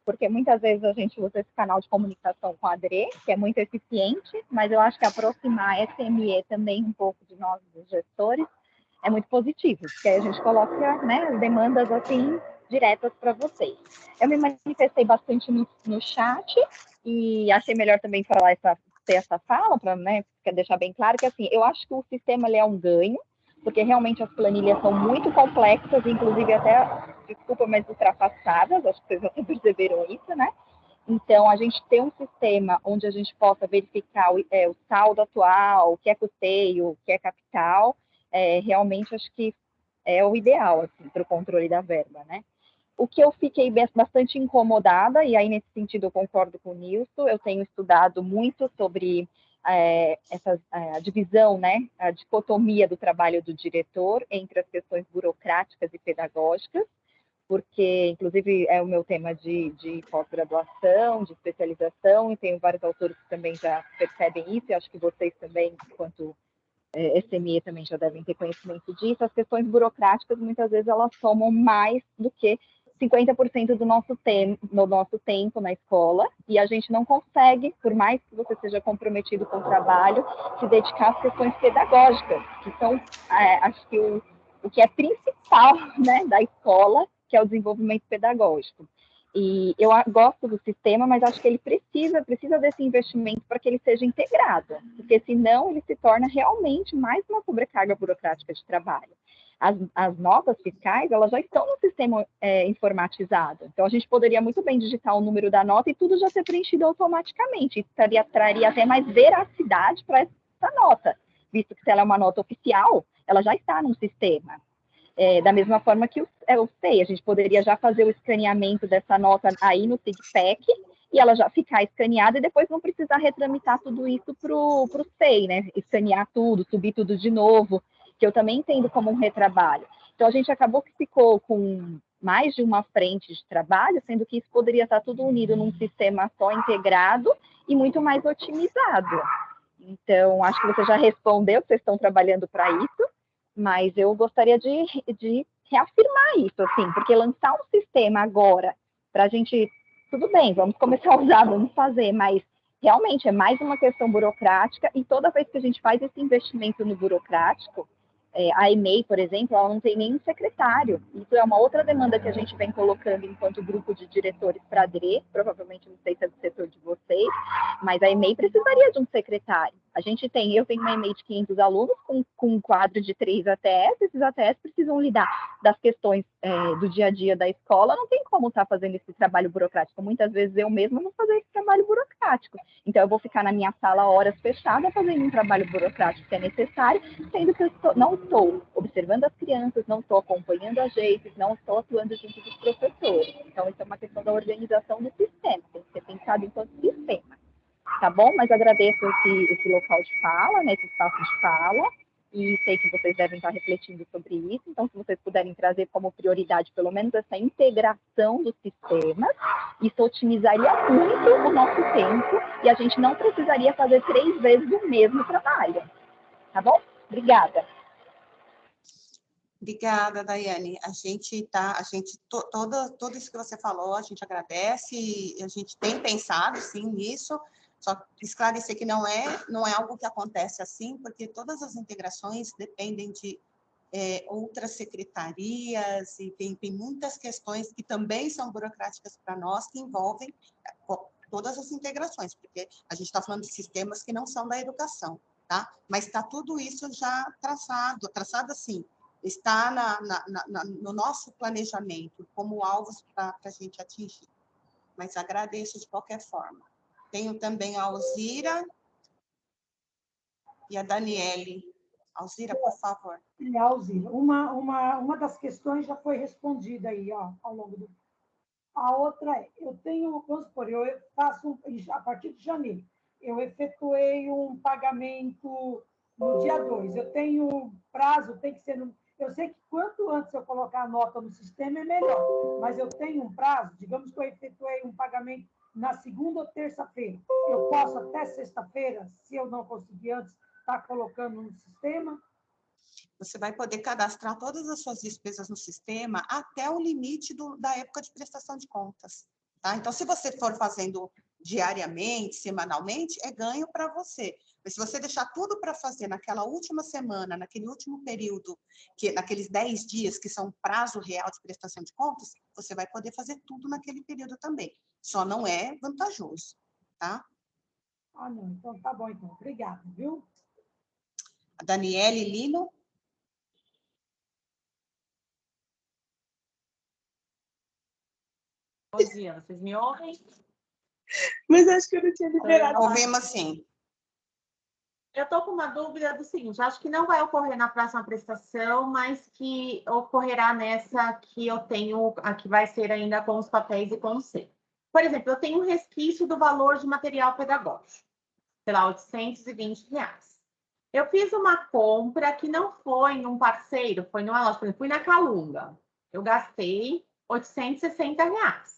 porque muitas vezes a gente usa esse canal de comunicação com a ADRE, que é muito eficiente, mas eu acho que aproximar a SME também um pouco de nós, dos gestores, é muito positivo, porque aí a gente coloca, né, as demandas assim diretas para vocês. Eu me manifestei bastante no chat e achei melhor também ter essa fala, para, né, deixar bem claro que, assim, eu acho que o sistema ele é um ganho, porque realmente as planilhas são muito complexas, inclusive até, desculpa, mas ultrapassadas, acho que vocês já perceberam isso, né? Então, a gente tem um sistema onde a gente possa verificar o saldo atual, o que é custeio, o que é capital, realmente acho que é o ideal, assim, para o controle da verba, né? O que eu fiquei bastante incomodada, e aí nesse sentido eu concordo com o Nilson, eu tenho estudado muito sobre a divisão, né, a dicotomia do trabalho do diretor entre as questões burocráticas e pedagógicas, porque, inclusive, é o meu tema de pós-graduação, de especialização, e tenho vários autores que também já percebem isso, e acho que vocês também, enquanto SME, também já devem ter conhecimento disso. As questões burocráticas, muitas vezes, elas somam mais do que 50% do nosso tempo na escola, e a gente não consegue, por mais que você seja comprometido com o trabalho, se dedicar às questões pedagógicas, que são, acho que o que é principal, né, da escola, que é o desenvolvimento pedagógico. E eu gosto do sistema, mas acho que ele precisa desse investimento para que ele seja integrado, porque senão ele se torna realmente mais uma sobrecarga burocrática de trabalho. As notas fiscais, elas já estão no sistema informatizado. Então, a gente poderia muito bem digitar o número da nota e tudo já ser preenchido automaticamente. Isso traria até mais veracidade para essa nota, visto que se ela é uma nota oficial, ela já está num sistema. Da mesma forma que o SEI, a gente poderia já fazer o escaneamento dessa nota aí no SIGPEC, e ela já ficar escaneada e depois não precisar retramitar tudo isso para o SEI, né? Escanear tudo, subir tudo de novo, que eu também entendo como um retrabalho. Então, a gente acabou que ficou com mais de uma frente de trabalho, sendo que isso poderia estar tudo unido num sistema só integrado e muito mais otimizado. Então, acho que você já respondeu que vocês estão trabalhando para isso, mas eu gostaria de reafirmar isso, assim, porque lançar um sistema agora para a gente, tudo bem, vamos começar a usar, vamos fazer, mas realmente é mais uma questão burocrática, e toda vez que a gente faz esse investimento no burocrático, a EMEI, por exemplo, ela não tem nenhum secretário. Isso é uma outra demanda que a gente vem colocando enquanto grupo de diretores para a DRE, provavelmente não sei se é do setor de vocês, mas a EMEI precisaria de um secretário. Eu tenho uma EMEI de 500 alunos com um quadro de 3 ATS, esses ATS precisam lidar das questões do dia a dia da escola, não tem como estar fazendo esse trabalho burocrático. Muitas vezes eu mesma vou fazer esse trabalho burocrático. Então, eu vou ficar na minha sala horas fechada fazendo um trabalho burocrático que é necessário, sendo que eu não estou observando as crianças, não estou acompanhando as GEIs, não estou atuando junto dos professores. Então, isso é uma questão da organização do sistema, tem que ser pensado enquanto sistema. Tá bom? Mas agradeço esse local de fala, né, esse espaço de fala, e sei que vocês devem estar refletindo sobre isso. Então, se vocês puderem trazer como prioridade, pelo menos, essa integração dos sistemas, isso otimizaria muito o nosso tempo, e a gente não precisaria fazer 3 vezes o mesmo trabalho. Tá bom? Obrigada. Obrigada, Daiane. Tudo isso que você falou, a gente agradece, e a gente tem pensado, sim, nisso. Só esclarecer que não é algo que acontece assim, porque todas as integrações dependem de outras secretarias, e tem muitas questões que também são burocráticas para nós, que envolvem todas as integrações, porque a gente está falando de sistemas que não são da educação, tá? Mas está tudo isso já traçado assim, está no nosso planejamento, como alvos para a gente atingir. Mas agradeço de qualquer forma. Tenho também a Alzira e a Daniele. Alzira, por favor. Alzira, uma das questões já foi respondida aí, ó, ao longo do... A outra eu tenho, vamos supor, eu faço, a partir de janeiro, eu efetuei um pagamento no dia 2. Eu tenho prazo, tem que ser... Eu sei que quanto antes eu colocar a nota no sistema é melhor, mas eu tenho um prazo, digamos que eu efetuei um pagamento na segunda ou terça-feira. Eu posso até sexta-feira, se eu não conseguir antes, estar colocando no sistema? Você vai poder cadastrar todas as suas despesas no sistema até o limite da época de prestação de contas. Tá? Então, se você for fazendo diariamente, semanalmente, é ganho para você. Mas se você deixar tudo para fazer naquela última semana, naquele último período, naqueles 10 dias que são prazo real de prestação de contas, você vai poder fazer tudo naquele período também. Só não é vantajoso, tá? Ah, não. Então, tá bom, então. Obrigada, viu? A Daniele Lino. Bom dia, vocês me ouvem? Mas acho que eu não tinha liberado. Ouvimos sim. Eu estou com uma dúvida do seguinte, acho que não vai ocorrer na próxima prestação, mas que ocorrerá nessa que eu tenho, a que vai ser ainda com os papéis e com o C. Por exemplo, eu tenho um resquício do valor de material pedagógico, sei lá, R$820. Eu fiz uma compra que não foi num parceiro, foi numa loja, por exemplo, fui na Calunga. Eu gastei R$860.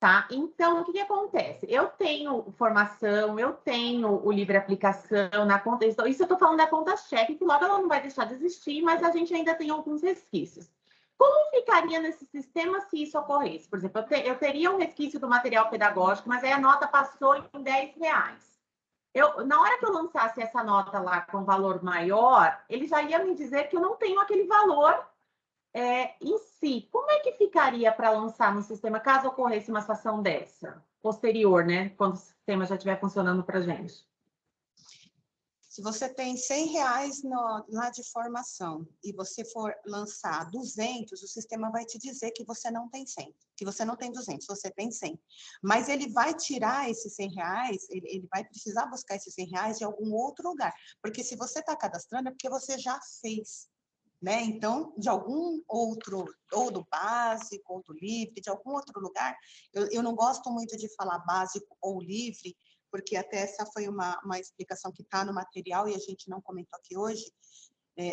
Tá? Então, o que acontece? Eu tenho formação, eu tenho o livre aplicação na conta. Isso eu estou falando da conta cheque, que logo ela não vai deixar de existir, mas a gente ainda tem alguns resquícios. Como ficaria nesse sistema se isso ocorresse? Por exemplo, eu teria um resquício do material pedagógico, mas aí a nota passou em R$10. Na hora que eu lançasse essa nota lá com valor maior, ele já ia me dizer que eu não tenho aquele valor em si. Como é que ficaria para lançar no sistema, caso ocorresse uma situação dessa? Posterior, né? Quando o sistema já estiver funcionando para a gente. Se você tem R$100 lá de formação e você for lançar 200, o sistema vai te dizer que você não tem 100, que você não tem 200, você tem 100. Mas ele vai tirar esses R$100, ele vai precisar buscar esses R$100 de algum outro lugar. Porque se você está cadastrando, é porque você já fez, né? Então, de algum outro, ou do básico, ou do livre, de algum outro lugar, eu não gosto muito de falar básico ou livre, porque até essa foi uma explicação que está no material e a gente não comentou aqui hoje.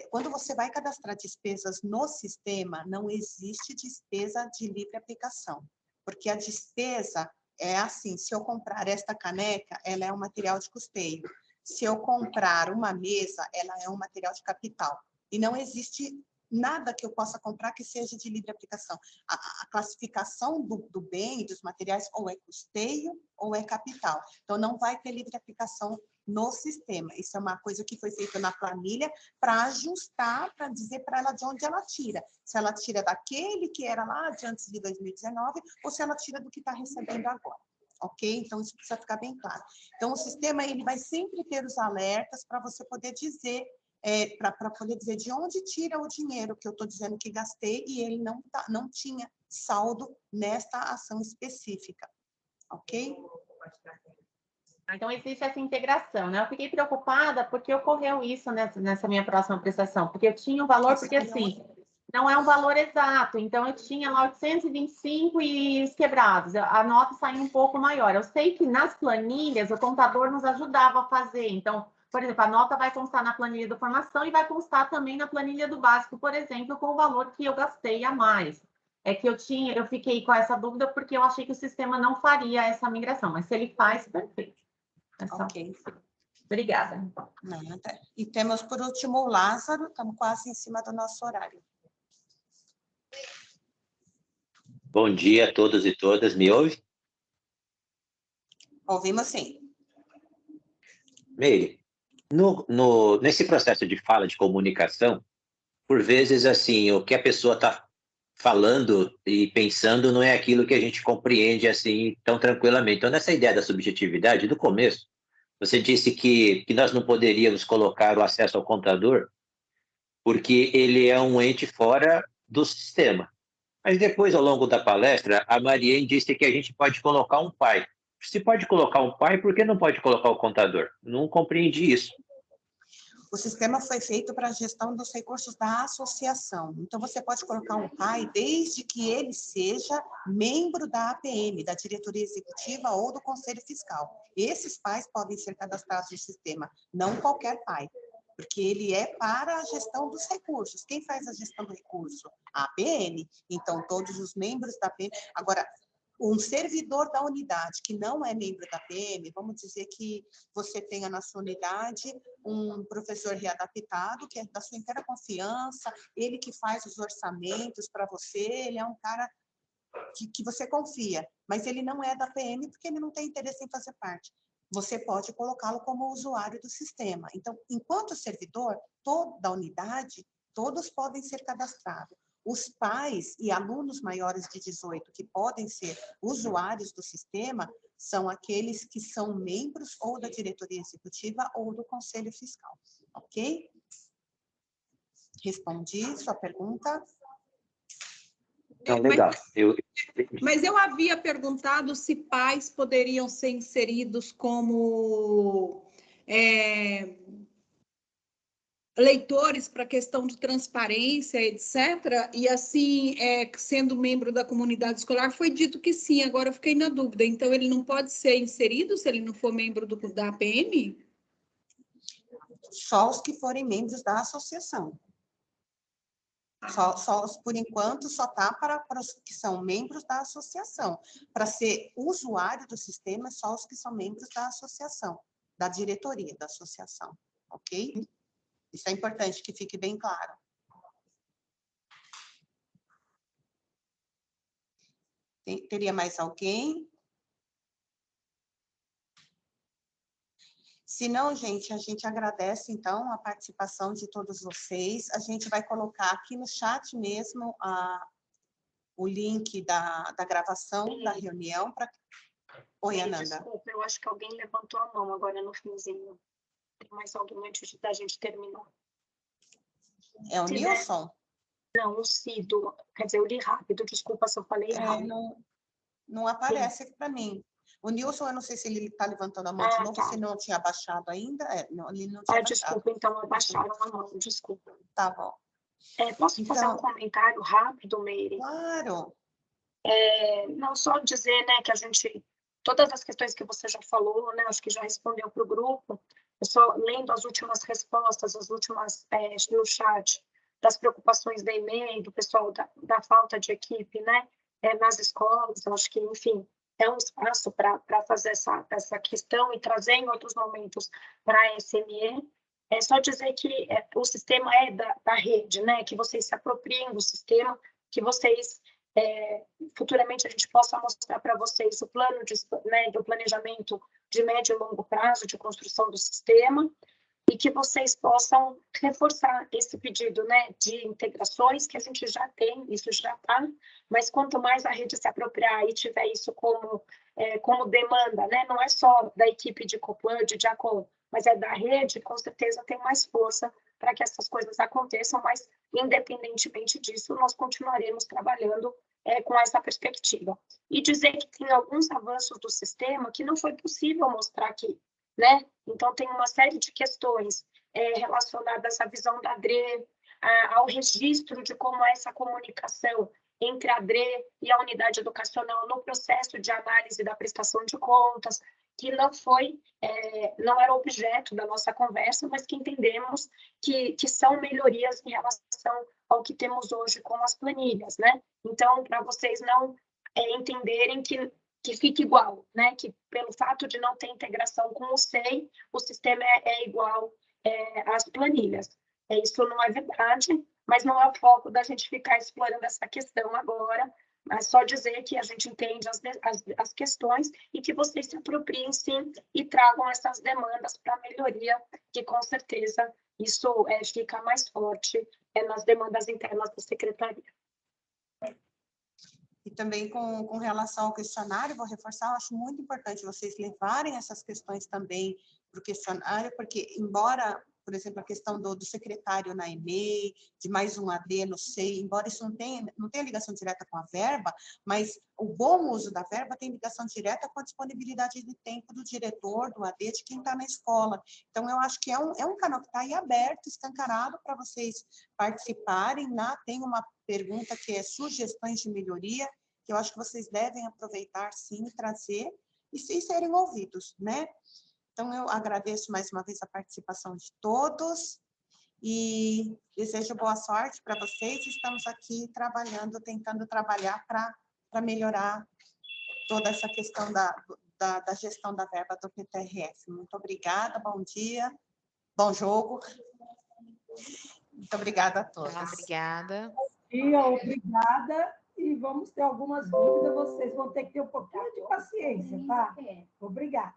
Quando você vai cadastrar despesas no sistema, não existe despesa de livre aplicação, porque a despesa é assim, se eu comprar esta caneca, ela é um material de custeio. Se eu comprar uma mesa, ela é um material de capital. E não existe nada que eu possa comprar que seja de livre aplicação. A classificação do bem, dos materiais, ou é custeio ou é capital. Então, não vai ter livre aplicação no sistema. Isso é uma coisa que foi feita na planilha para ajustar, para dizer para ela de onde ela tira. Se ela tira daquele que era lá de antes de 2019, ou se ela tira do que está recebendo agora. Ok? Então, isso precisa ficar bem claro. Então, o sistema ele vai sempre ter os alertas para você poder dizer, para poder dizer de onde tira o dinheiro que eu estou dizendo que gastei e ele não tinha saldo nesta ação específica. Ok? Então, existe essa integração, né? Eu fiquei preocupada porque ocorreu isso nessa minha próxima prestação, porque eu tinha um valor, porque assim, não é um valor exato, então eu tinha lá 825 e os quebrados, a nota saiu um pouco maior. Eu sei que nas planilhas o contador nos ajudava a fazer, então, por exemplo, a nota vai constar na planilha da formação e vai constar também na planilha do básico, por exemplo, com o valor que eu gastei a mais. É que eu fiquei com essa dúvida porque eu achei que o sistema não faria essa migração, mas se ele faz, perfeito. Ok. Obrigada. Nada. E temos, por último, o Lázaro, estamos quase em cima do nosso horário. Bom dia a todos e todas, me ouve? Ouvimos sim. Meire, nesse processo de fala, de comunicação, por vezes, assim, o que a pessoa está falando e pensando não é aquilo que a gente compreende, assim, tão tranquilamente. Então, nessa ideia da subjetividade, do começo, você disse que nós não poderíamos colocar o acesso ao contador porque ele é um ente fora do sistema. Mas depois, ao longo da palestra, a Mariane disse que a gente pode colocar um pai. Se pode colocar um pai, por que não pode colocar o contador? Não compreendi isso. O sistema foi feito para a gestão dos recursos da associação. Então, você pode colocar um pai desde que ele seja membro da APM, da diretoria executiva ou do conselho fiscal. Esses pais podem ser cadastrados no sistema, não qualquer pai, porque ele é para a gestão dos recursos. Quem faz a gestão do recurso? A APM. Então, todos os membros da APM. Agora, um servidor da unidade que não é membro da PM, vamos dizer que você tenha na sua unidade um professor readaptado, que é da sua inteira confiança, ele que faz os orçamentos para você, ele é um cara que você confia, mas ele não é da PM porque ele não tem interesse em fazer parte. Você pode colocá-lo como usuário do sistema. Então, enquanto servidor, da unidade, todos podem ser cadastrados. Os pais e alunos maiores de 18 que podem ser usuários do sistema são aqueles que são membros ou da diretoria executiva ou do conselho fiscal, ok? Respondi sua pergunta. Então, legal. Mas eu havia perguntado se pais poderiam ser inseridos como leitores para questão de transparência, etc. E assim, sendo membro da comunidade escolar, foi dito que sim, agora eu fiquei na dúvida. Então, ele não pode ser inserido se ele não for membro da APM? Só os que forem membros da associação. Por enquanto, só está para os que são membros da associação. Para ser usuário do sistema, só os que são membros da associação, da diretoria da associação, ok? Isso é importante que fique bem claro. Teria mais alguém? Se não, gente, a gente agradece, então, a participação de todos vocês. A gente vai colocar aqui no chat mesmo o link da gravação da reunião. Oi, Ananda. Desculpa, eu acho que alguém levantou a mão agora no finzinho. Tem mais alguém antes da gente terminar? É o Nilson? Não, o Cido. Quer dizer, eu li rápido, desculpa se eu falei errado. Não aparece aqui para mim. O Nilson, eu não sei se ele está levantando a mão de novo, se não tinha abaixado ainda. Não, ele não tinha abaixado. Desculpa, então abaixaram a mão, desculpa. Tá bom. Posso fazer um comentário rápido, Meire? Claro. Não só dizer, né, que a gente... Todas as questões que você já falou, né, acho que já respondeu para o grupo. Eu só lendo as últimas respostas, as últimas no chat, das preocupações da EMEI, do pessoal da falta de equipe, né, nas escolas. Eu acho que, enfim, é um espaço para fazer essa questão e trazer em outros momentos para a SME. É só dizer que o sistema é da rede, né, que vocês se apropriem do sistema, que vocês... futuramente a gente possa mostrar para vocês o plano do planejamento de médio e longo prazo de construção do sistema e que vocês possam reforçar esse pedido, né, de integrações que a gente já tem, isso já está, mas quanto mais a rede se apropriar e tiver isso como demanda, né, não é só da equipe de Coplan, de Diacom, mas é da rede, com certeza tem mais força para que essas coisas aconteçam, mas independentemente disso, nós continuaremos trabalhando com essa perspectiva. E dizer que tem alguns avanços do sistema que não foi possível mostrar aqui, né? Então, tem uma série de questões relacionadas à visão da DRE, ao registro de como é essa comunicação entre a DRE e a unidade educacional no processo de análise da prestação de contas, que não era objeto da nossa conversa, mas que entendemos que são melhorias em relação ao que temos hoje com as planilhas, né? Então, para vocês não entenderem que fique igual, né? Que pelo fato de não ter integração com o SEI, o sistema é igual às planilhas. Isso não é verdade, mas não é o foco da gente ficar explorando essa questão agora, mas só dizer que a gente entende as questões e que vocês se apropriem, sim, e tragam essas demandas para melhoria, que com certeza isso fica mais forte nas demandas internas da secretaria. E também com relação ao questionário, vou reforçar, eu acho muito importante vocês levarem essas questões também para o questionário, porque embora, por exemplo, a questão do secretário na EMEI, de mais um AD no SEI, embora isso não tenha ligação direta com a verba, mas o bom uso da verba tem ligação direta com a disponibilidade de tempo do diretor, do AD, de quem está na escola. Então, eu acho que é um canal que está aí aberto, escancarado para vocês participarem. Tem uma pergunta que é sugestões de melhoria, que eu acho que vocês devem aproveitar, sim, trazer e serem ouvidos, né? Então, eu agradeço mais uma vez a participação de todos e desejo boa sorte para vocês. Estamos aqui tentando trabalhar para melhorar toda essa questão da gestão da verba do PTRF. Muito obrigada, bom dia, bom jogo. Muito obrigada a todos. Obrigada. Obrigada. E vamos ter algumas dúvidas, vocês vão ter que ter um pouquinho de paciência, tá? Obrigada.